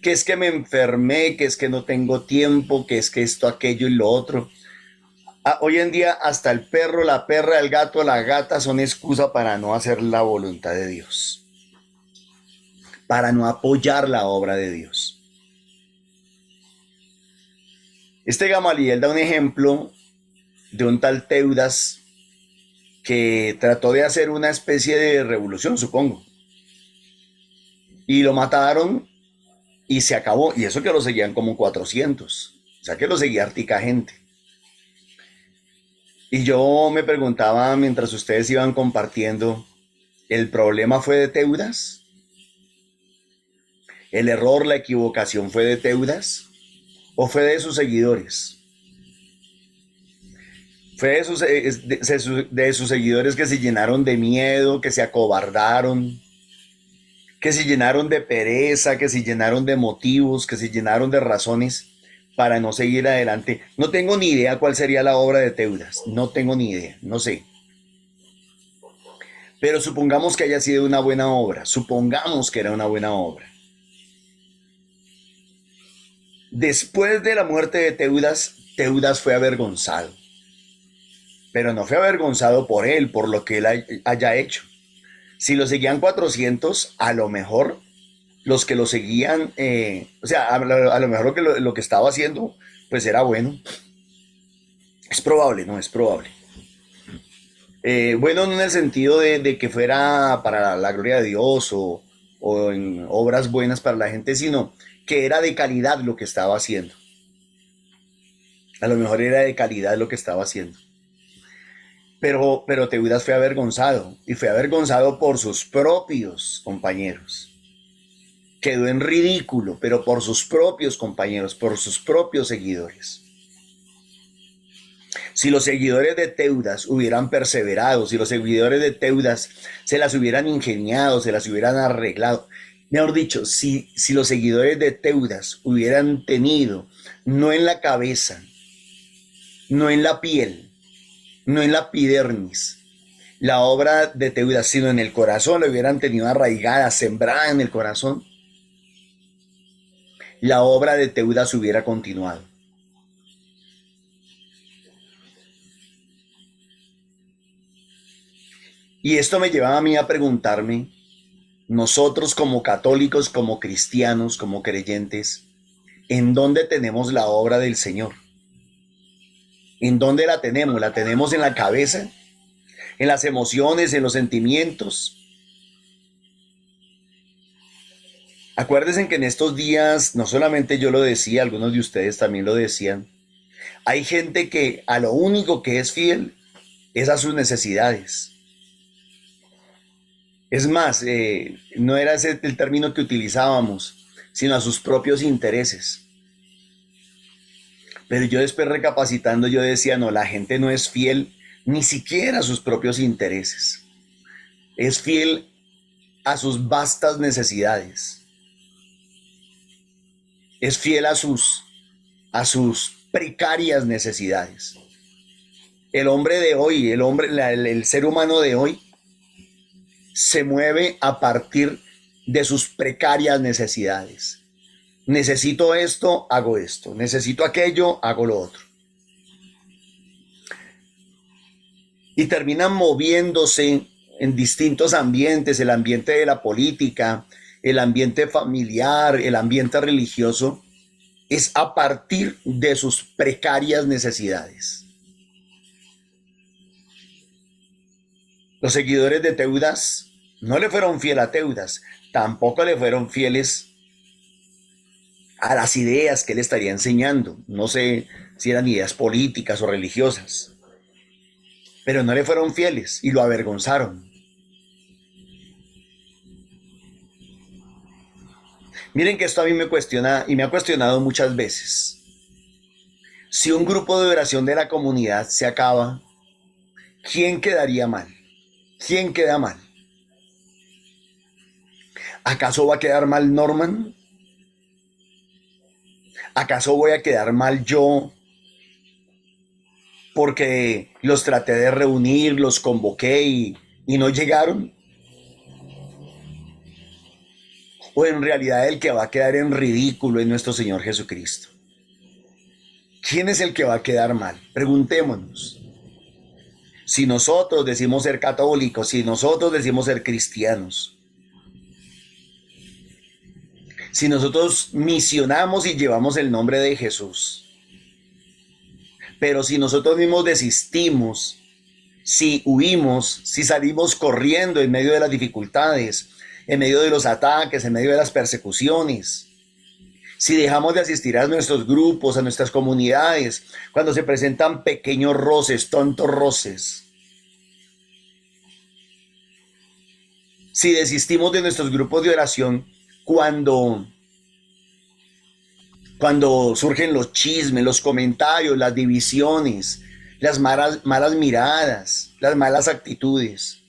S6: que es que me enfermé, que es que no tengo tiempo, que es que esto, aquello y lo otro. Hoy en día hasta el perro, la perra, el gato, la gata son excusa para no hacer la voluntad de Dios, para no apoyar la obra de Dios. Este Gamaliel da un ejemplo de un tal Teudas que trató de hacer una especie de revolución, supongo. Y lo mataron y se acabó. Y eso que lo seguían como 400. O sea que lo seguía hartica gente. Y yo me preguntaba mientras ustedes iban compartiendo, ¿el problema fue de Teudas? ¿El error, la equivocación fue de Teudas? ¿O fue de sus seguidores? Fue de sus seguidores que se llenaron de miedo, que se acobardaron, que se llenaron de pereza, que se llenaron de motivos, que se llenaron de razones para no seguir adelante. No tengo ni idea cuál sería la obra de Teudas, no tengo ni idea, no sé. Pero supongamos que haya sido una buena obra, supongamos que era una buena obra. Después de la muerte de Teudas, Teudas fue avergonzado. Pero no fue avergonzado por él, por lo que él haya hecho. Si lo seguían 400, a lo mejor los que lo seguían, a lo mejor lo que estaba haciendo, pues era bueno. Es probable, ¿no? Es probable. Bueno, no en el sentido de que fuera para la gloria de Dios o en obras buenas para la gente, sino que era de calidad lo que estaba haciendo. A lo mejor era de calidad lo que estaba haciendo. Pero Teudas fue avergonzado, y fue avergonzado por sus propios compañeros. Quedó en ridículo, pero por sus propios compañeros, por sus propios seguidores. Si los seguidores de Teudas hubieran perseverado, si los seguidores de Teudas se las hubieran ingeniado, se las hubieran arreglado, mejor dicho, si los seguidores de Teudas hubieran tenido, no en la cabeza, no en la piel, no en la epidermis, la obra de Teudas, sino en el corazón, la hubieran tenido arraigada, sembrada en el corazón, la obra de Teudas hubiera continuado. Y esto me llevaba a mí a preguntarme, nosotros como católicos, como cristianos, como creyentes, ¿en dónde tenemos la obra del Señor? ¿En dónde la tenemos? ¿La tenemos en la cabeza? ¿En las emociones? ¿En los sentimientos? Acuérdense que en estos días, no solamente yo lo decía, algunos de ustedes también lo decían, hay gente que a lo único que es fiel es a sus necesidades. Es más, no era ese el término que utilizábamos, sino a sus propios intereses. Pero yo después recapacitando, yo decía, no, la gente no es fiel ni siquiera a sus propios intereses. Es fiel a sus vastas necesidades. Es fiel a sus precarias necesidades. El hombre de hoy, el ser humano de hoy, se mueve a partir de sus precarias necesidades. Necesito esto, hago esto. Necesito aquello, hago lo otro. Y terminan moviéndose en distintos ambientes, el ambiente de la política, el ambiente familiar, el ambiente religioso, es a partir de sus precarias necesidades. Los seguidores de Teudas no le fueron fieles a Teudas, tampoco le fueron fieles a las ideas que él estaría enseñando. No sé si eran ideas políticas o religiosas, pero no le fueron fieles y lo avergonzaron. Miren que esto a mí me cuestiona y me ha cuestionado muchas veces. Si un grupo de oración de la comunidad se acaba, ¿quién quedaría mal? ¿Quién queda mal? ¿Acaso va a quedar mal Norman? ¿Acaso voy a quedar mal yo porque los traté de reunir, los convoqué y no llegaron? ¿O en realidad el que va a quedar en ridículo es nuestro Señor Jesucristo? ¿Quién es el que va a quedar mal? Preguntémonos. Si nosotros decimos ser católicos, si nosotros decimos ser cristianos, si nosotros misionamos y llevamos el nombre de Jesús, pero si nosotros mismos desistimos, si huimos, si salimos corriendo en medio de las dificultades, en medio de los ataques, en medio de las persecuciones, si dejamos de asistir a nuestros grupos, a nuestras comunidades, cuando se presentan pequeños roces, tontos roces, si desistimos de nuestros grupos de oración cuando surgen los chismes, los comentarios, las divisiones, las malas miradas, las malas actitudes.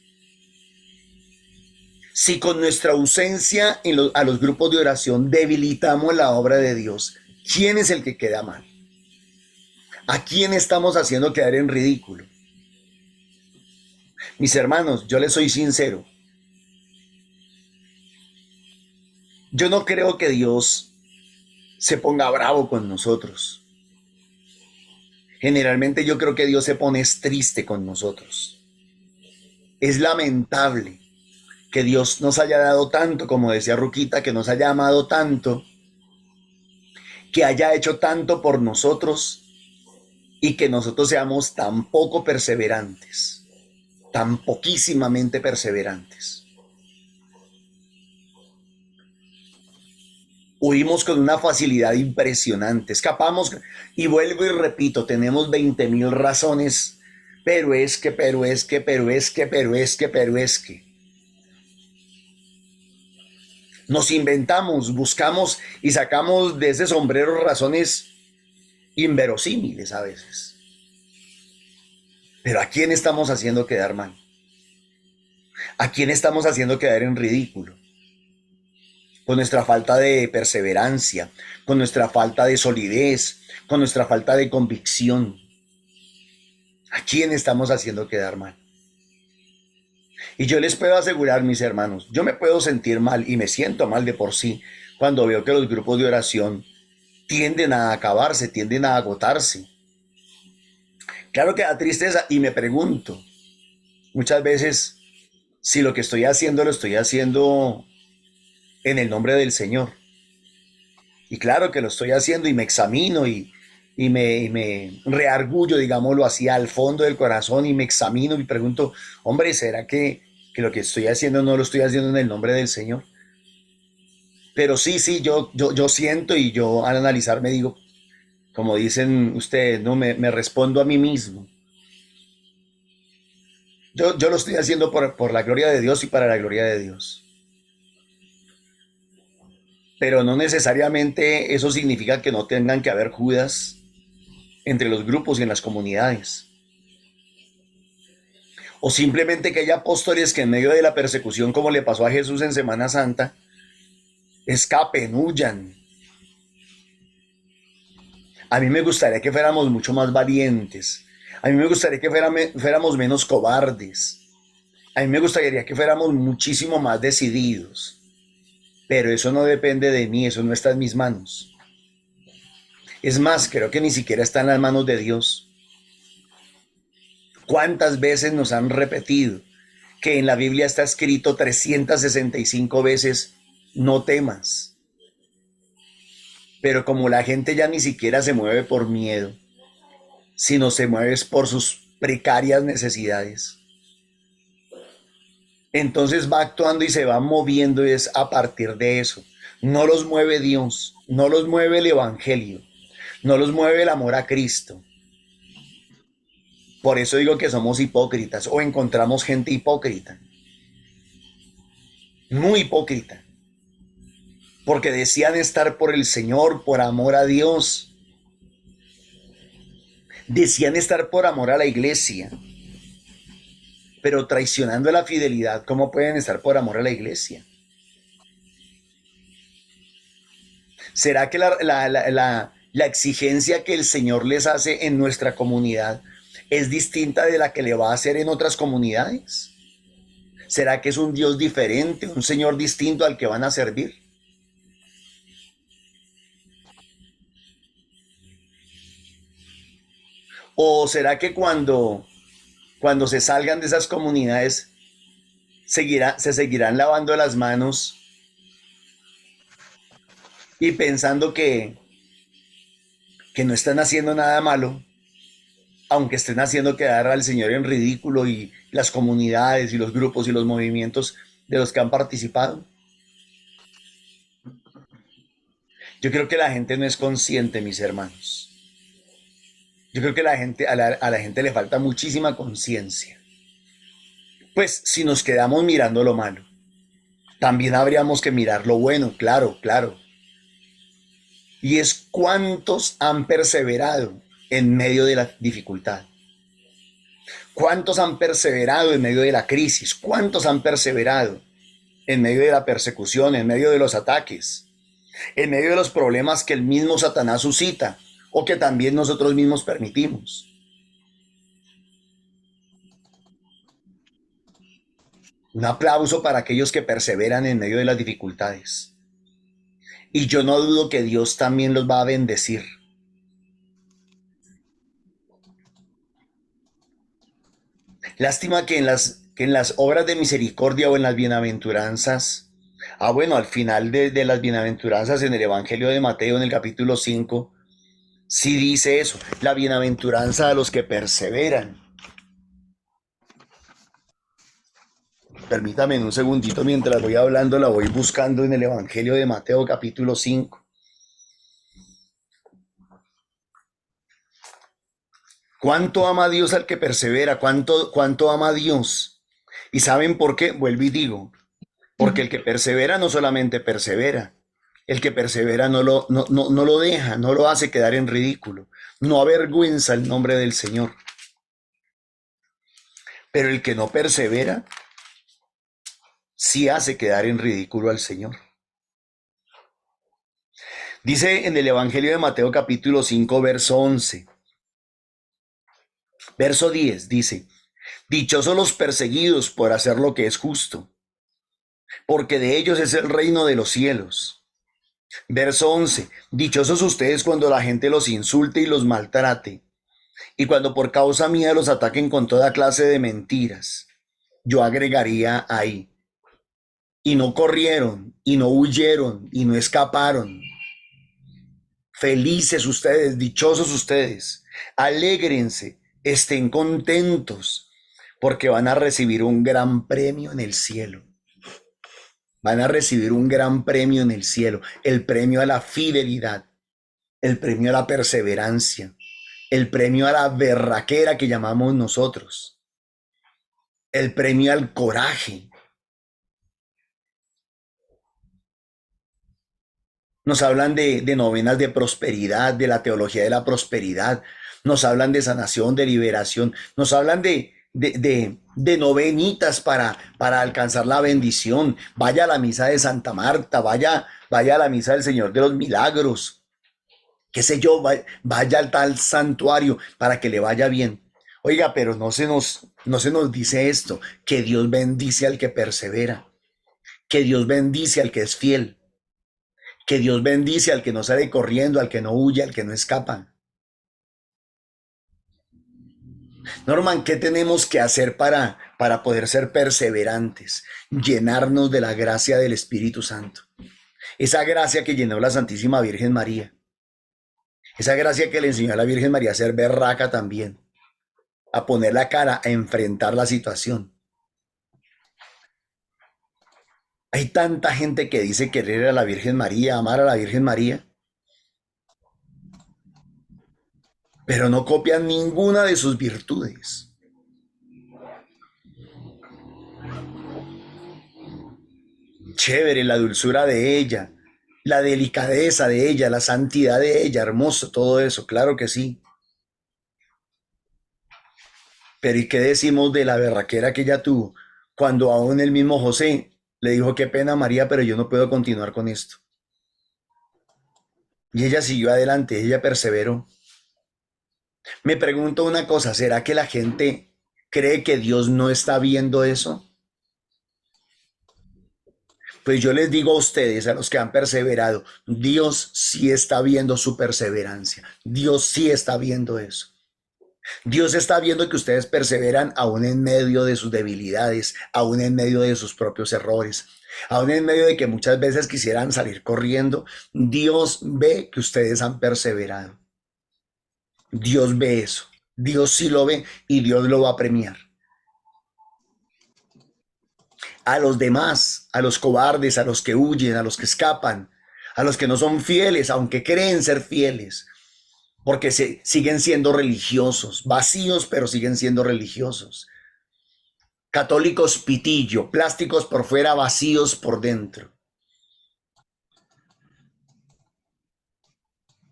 S6: Si con nuestra ausencia a los grupos de oración debilitamos la obra de Dios, ¿quién es el que queda mal? ¿A quién estamos haciendo quedar en ridículo? Mis hermanos, yo les soy sincero. Yo no creo que Dios se ponga bravo con nosotros. Generalmente yo creo que Dios se pone triste con nosotros. Es lamentable que Dios nos haya dado tanto, como decía Ruquita, que nos haya amado tanto, que haya hecho tanto por nosotros y que nosotros seamos tan poco perseverantes, tan poquísimamente perseverantes. Huimos con una facilidad impresionante, escapamos y vuelvo y repito, tenemos 20,000 razones, pero es que. Nos inventamos, buscamos y sacamos de ese sombrero razones inverosímiles a veces. Pero ¿a quién estamos haciendo quedar mal? ¿A quién estamos haciendo quedar en ridículo? Con nuestra falta de perseverancia, con nuestra falta de solidez, con nuestra falta de convicción. ¿A quién estamos haciendo quedar mal? Y yo les puedo asegurar, mis hermanos, yo me puedo sentir mal y me siento mal de por sí cuando veo que los grupos de oración tienden a acabarse, tienden a agotarse. Claro que da tristeza y me pregunto muchas veces si lo que estoy haciendo lo estoy haciendo en el nombre del Señor. Y claro que lo estoy haciendo y me examino y me reargullo, digámoslo así, al fondo del corazón y me examino y pregunto, hombre, ¿será que lo que estoy haciendo no lo estoy haciendo en el nombre del Señor? Pero sí, yo siento y yo al analizar me digo, como dicen ustedes, no me respondo a mí mismo. Yo lo estoy haciendo por la gloria de Dios y para la gloria de Dios. Pero no necesariamente eso significa que no tengan que haber Judas entre los grupos y en las comunidades. O simplemente que haya apóstoles que en medio de la persecución, como le pasó a Jesús en Semana Santa, escapen, huyan. A mí me gustaría que fuéramos mucho más valientes. A mí me gustaría que fuéramos menos cobardes. A mí me gustaría que fuéramos muchísimo más decididos. Pero eso no depende de mí, eso no está en mis manos. Es más, creo que ni siquiera está en las manos de Dios. ¿Cuántas veces nos han repetido que en la Biblia está escrito 365 veces, no temas? Pero como la gente ya ni siquiera se mueve por miedo, sino se mueve por sus precarias necesidades, entonces va actuando y se va moviendo es a partir de eso. No los mueve Dios, no los mueve el evangelio, no los mueve el amor a Cristo. Por eso digo que somos hipócritas o encontramos gente hipócrita, muy hipócrita, porque decían estar por el Señor, por amor a Dios, decían estar por amor a la iglesia, pero traicionando la fidelidad. ¿Cómo pueden estar por amor a la iglesia? ¿Será que la exigencia que el Señor les hace en nuestra comunidad es distinta de la que le va a hacer en otras comunidades? ¿Será que es un Dios diferente, un Señor distinto al que van a servir? ¿O será que cuando se salgan de esas comunidades se seguirán lavando las manos y pensando que no están haciendo nada malo, aunque estén haciendo quedar al Señor en ridículo y las comunidades y los grupos y los movimientos de los que han participado? Yo creo que la gente no es consciente, mis hermanos. Yo creo que a la gente le falta muchísima conciencia. Pues si nos quedamos mirando lo malo, también habríamos que mirar lo bueno, claro, claro. Y es cuántos han perseverado en medio de la dificultad. ¿Cuántos han perseverado en medio de la crisis? ¿Cuántos han perseverado en medio de la persecución, en medio de los ataques, en medio de los problemas que el mismo Satanás suscita o que también nosotros mismos permitimos? Un aplauso para aquellos que perseveran en medio de las dificultades. Y yo no dudo que Dios también los va a bendecir. Lástima que en las obras de misericordia o en las bienaventuranzas, bueno, al final de las bienaventuranzas en el Evangelio de Mateo, en el capítulo 5, sí dice eso, la bienaventuranza a los que perseveran. Permítame un segundito mientras voy hablando, la voy buscando en el Evangelio de Mateo, capítulo 5. ¿Cuánto ama Dios al que persevera? ¿Cuánto ama Dios? ¿Y saben por qué? Vuelvo y digo, porque el que persevera no solamente persevera, el que persevera no lo deja, no lo hace quedar en ridículo, no avergüenza el nombre del Señor. Pero el que no persevera, sí hace quedar en ridículo al Señor. Dice en el Evangelio de Mateo capítulo 5, verso 11. Verso 10 dice, dichosos los perseguidos por hacer lo que es justo, porque de ellos es el reino de los cielos. Verso 11, dichosos ustedes cuando la gente los insulte y los maltrate, y cuando por causa mía los ataquen con toda clase de mentiras. Yo agregaría ahí, y no corrieron, y no huyeron, y no escaparon. Felices ustedes, dichosos ustedes, alégrense, estén contentos, porque van a recibir un gran premio en el cielo. Van a recibir un gran premio en el cielo, el premio a la fidelidad, el premio a la perseverancia, el premio a la berraquera que llamamos nosotros, el premio al coraje. Nos hablan de novenas de prosperidad, de la teología de la prosperidad, nos hablan de sanación, de liberación, nos hablan de novenitas para alcanzar la bendición. Vaya a la misa de Santa Marta, vaya a la misa del Señor de los Milagros, qué sé yo, vaya al tal santuario para que le vaya bien. Oiga, pero no se nos dice esto, que Dios bendice al que persevera, que Dios bendice al que es fiel, que Dios bendice al que no sale corriendo, al que no huye, al que no escapa. Norman, ¿qué tenemos que hacer para poder ser perseverantes? Llenarnos de la gracia del Espíritu Santo. Esa gracia que llenó la Santísima Virgen María. Esa gracia que le enseñó a la Virgen María a ser berraca también. A poner la cara, a enfrentar la situación. Hay tanta gente que dice querer a la Virgen María, amar a la Virgen María, pero no copian ninguna de sus virtudes. Chévere la dulzura de ella, la delicadeza de ella, la santidad de ella, hermoso todo eso, claro que sí. Pero ¿y qué decimos de la berraquera que ella tuvo cuando aún el mismo José le dijo qué pena María, pero yo no puedo continuar con esto? Y ella siguió adelante, ella perseveró. Me pregunto una cosa, ¿será que la gente cree que Dios no está viendo eso? Pues yo les digo a ustedes, a los que han perseverado, Dios sí está viendo su perseverancia. Dios sí está viendo eso. Dios está viendo que ustedes perseveran aún en medio de sus debilidades, aún en medio de sus propios errores, aún en medio de que muchas veces quisieran salir corriendo. Dios ve que ustedes han perseverado. Dios ve eso. Dios sí lo ve y Dios lo va a premiar. A los demás, a los cobardes, a los que huyen, a los que escapan, a los que no son fieles, aunque creen ser fieles, porque siguen siendo religiosos, vacíos, pero siguen siendo religiosos. Católicos pitillo, plásticos por fuera, vacíos por dentro.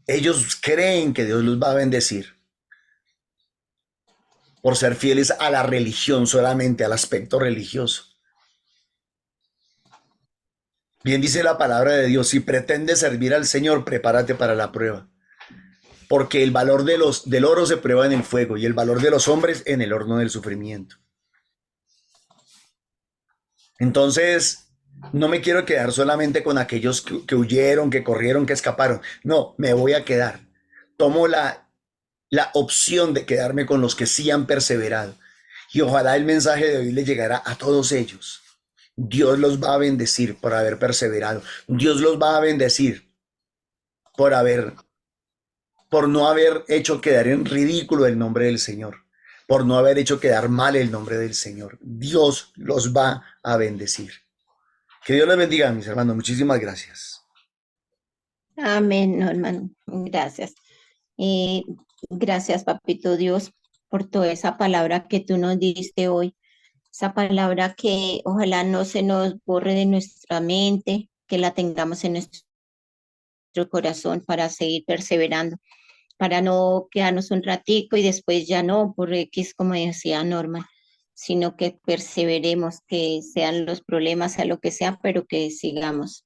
S6: Ellos creen que Dios los va a bendecir por ser fieles a la religión solamente, al aspecto religioso. Bien dice la palabra de Dios, si pretendes servir al Señor, prepárate para la prueba. Porque el valor del oro se prueba en el fuego y el valor de los hombres en el horno del sufrimiento. Entonces, no me quiero quedar solamente con aquellos que huyeron, que corrieron, que escaparon. No, me voy a quedar. Tomo la opción de quedarme con los que sí han perseverado. Y ojalá el mensaje de hoy le llegara a todos ellos. Dios los va a bendecir por haber perseverado. Dios los va a bendecir por no haber hecho quedar en ridículo el nombre del Señor, por no haber hecho quedar mal el nombre del Señor. Dios los va a bendecir. Que Dios les bendiga, mis hermanos. Muchísimas gracias.
S1: Amén, hermano. Gracias. Gracias, Papito Dios, por toda esa palabra que tú nos diste hoy. Esa palabra que ojalá no se nos borre de nuestra mente, que la tengamos en nuestro corazón para seguir perseverando, para no quedarnos un ratico y después ya no, por X, como decía Norman, sino que perseveremos, que sean los problemas, sea lo que sea, pero que sigamos,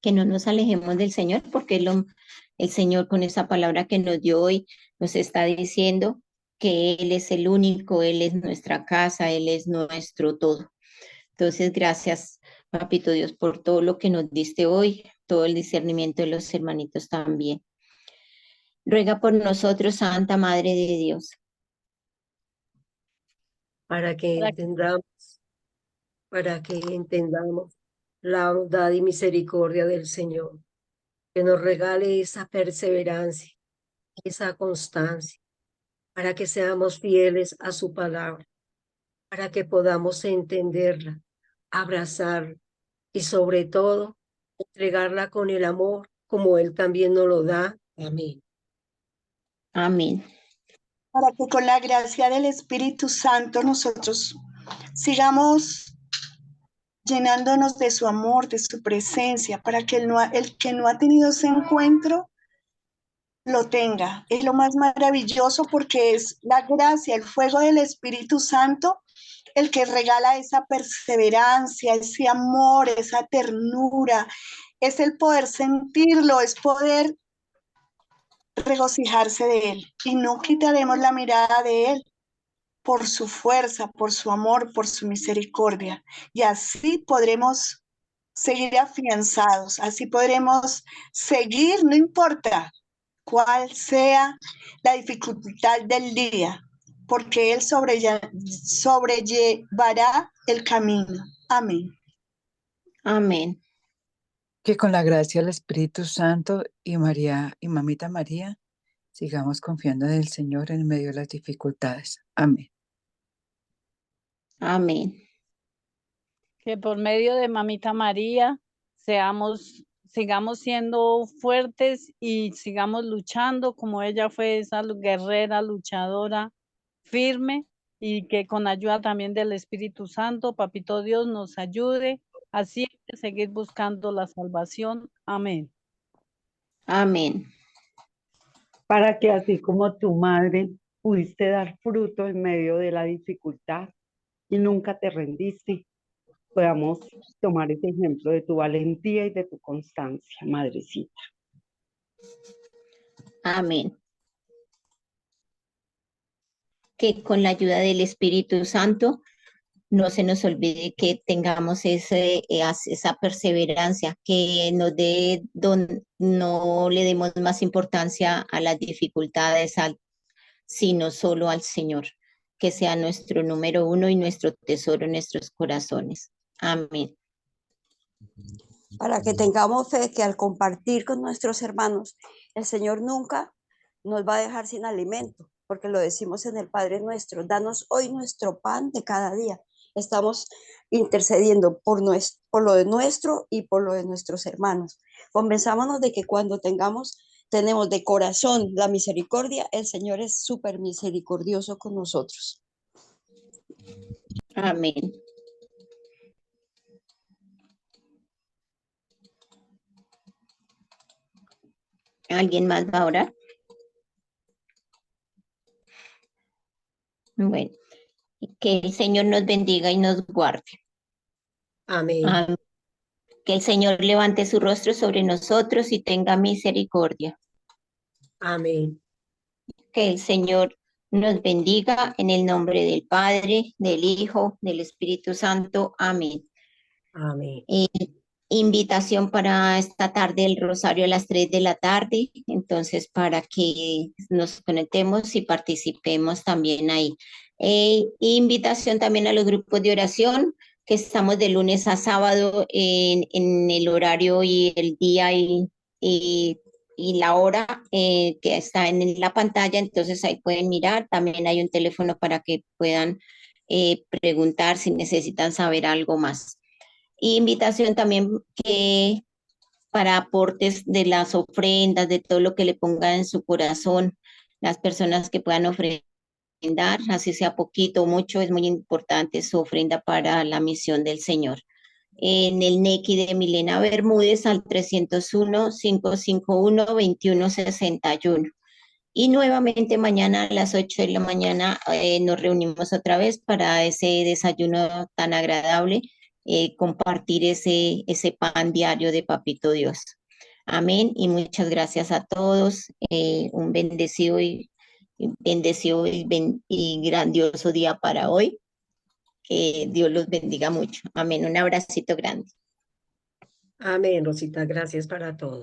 S1: que no nos alejemos del Señor, porque el Señor con esa palabra que nos dio hoy nos está diciendo que Él es el único, Él es nuestra casa, Él es nuestro todo. Entonces, gracias, Papito Dios, por todo lo que nos diste hoy, todo el discernimiento de los hermanitos también. Ruega por nosotros, Santa Madre de Dios.
S2: para que entendamos la bondad y misericordia del Señor, que nos regale esa perseverancia, esa constancia, para que seamos fieles a su palabra, para que podamos entenderla, abrazarla y sobre todo entregarla con el amor como Él también nos lo da. Amén.
S1: Amén.
S7: Para que con la gracia del Espíritu Santo nosotros sigamos llenándonos de su amor, de su presencia, para que el que no ha tenido ese encuentro lo tenga. Es lo más maravilloso porque es la gracia, el fuego del Espíritu Santo, el que regala esa perseverancia, ese amor, esa ternura. Es el poder sentirlo, es poder regocijarse de él. Y no quitaremos la mirada de él por su fuerza, por su amor, por su misericordia. Y así podremos seguir afianzados, así podremos seguir, no importa cuál sea la dificultad del día, porque Él sobrellevará el camino. Amén.
S1: Amén.
S8: Que con la gracia del Espíritu Santo y María y Mamita María sigamos confiando en el Señor en medio de las dificultades. Amén.
S1: Amén.
S9: Que por medio de Mamita María seamos sigamos siendo fuertes y sigamos luchando como ella fue esa guerrera, luchadora, firme, y que con ayuda también del Espíritu Santo, Papito Dios, nos ayude así a seguir buscando la salvación. Amén.
S1: Amén.
S5: Para que así como tu madre pudiste dar fruto en medio de la dificultad y nunca te rendiste, podamos tomar ese ejemplo de tu valentía y de tu constancia, madrecita.
S1: Amén. Que con la ayuda del Espíritu Santo no se nos olvide que tengamos esa perseverancia, que no le demos más importancia a las dificultades, sino solo al Señor, que sea nuestro número uno y nuestro tesoro en nuestros corazones. Amén.
S10: Para que tengamos fe que al compartir con nuestros hermanos, el Señor nunca nos va a dejar sin alimento, porque lo decimos en el Padre Nuestro: danos hoy nuestro pan de cada día. Estamos intercediendo por lo de nuestro y por lo de nuestros hermanos. Convenzámonos de que cuando tenemos de corazón la misericordia, el Señor es súper misericordioso con nosotros.
S1: Amén. ¿Alguien más va a orar? Bueno, que el Señor nos bendiga y nos guarde.
S2: Amén.
S1: Amén. Que el Señor levante su rostro sobre nosotros y tenga misericordia.
S2: Amén.
S1: Que el Señor nos bendiga en el nombre del Padre, del Hijo, del Espíritu Santo. Amén.
S2: Amén.
S1: Invitación para esta tarde, el rosario a las 3 de la tarde, entonces para que nos conectemos y participemos también ahí. Invitación también a los grupos de oración, que estamos de lunes a sábado en el horario y el día y la hora que está en la pantalla, entonces ahí pueden mirar. También hay un teléfono para que puedan preguntar si necesitan saber algo más. Y invitación también que para aportes de las ofrendas, de todo lo que le pongan en su corazón, las personas que puedan ofrendar, así sea poquito o mucho, es muy importante su ofrenda para la misión del Señor. En el NECI de Milena Bermúdez al 301-551-2161. Y nuevamente mañana a las 8 de la mañana nos reunimos otra vez para ese desayuno tan agradable, compartir ese pan diario de Papito Dios. Amén y muchas gracias a todos. Un bendecido y grandioso día para hoy. Que Dios los bendiga mucho. Amén. Un abracito grande.
S2: Amén, Rosita. Gracias para todos.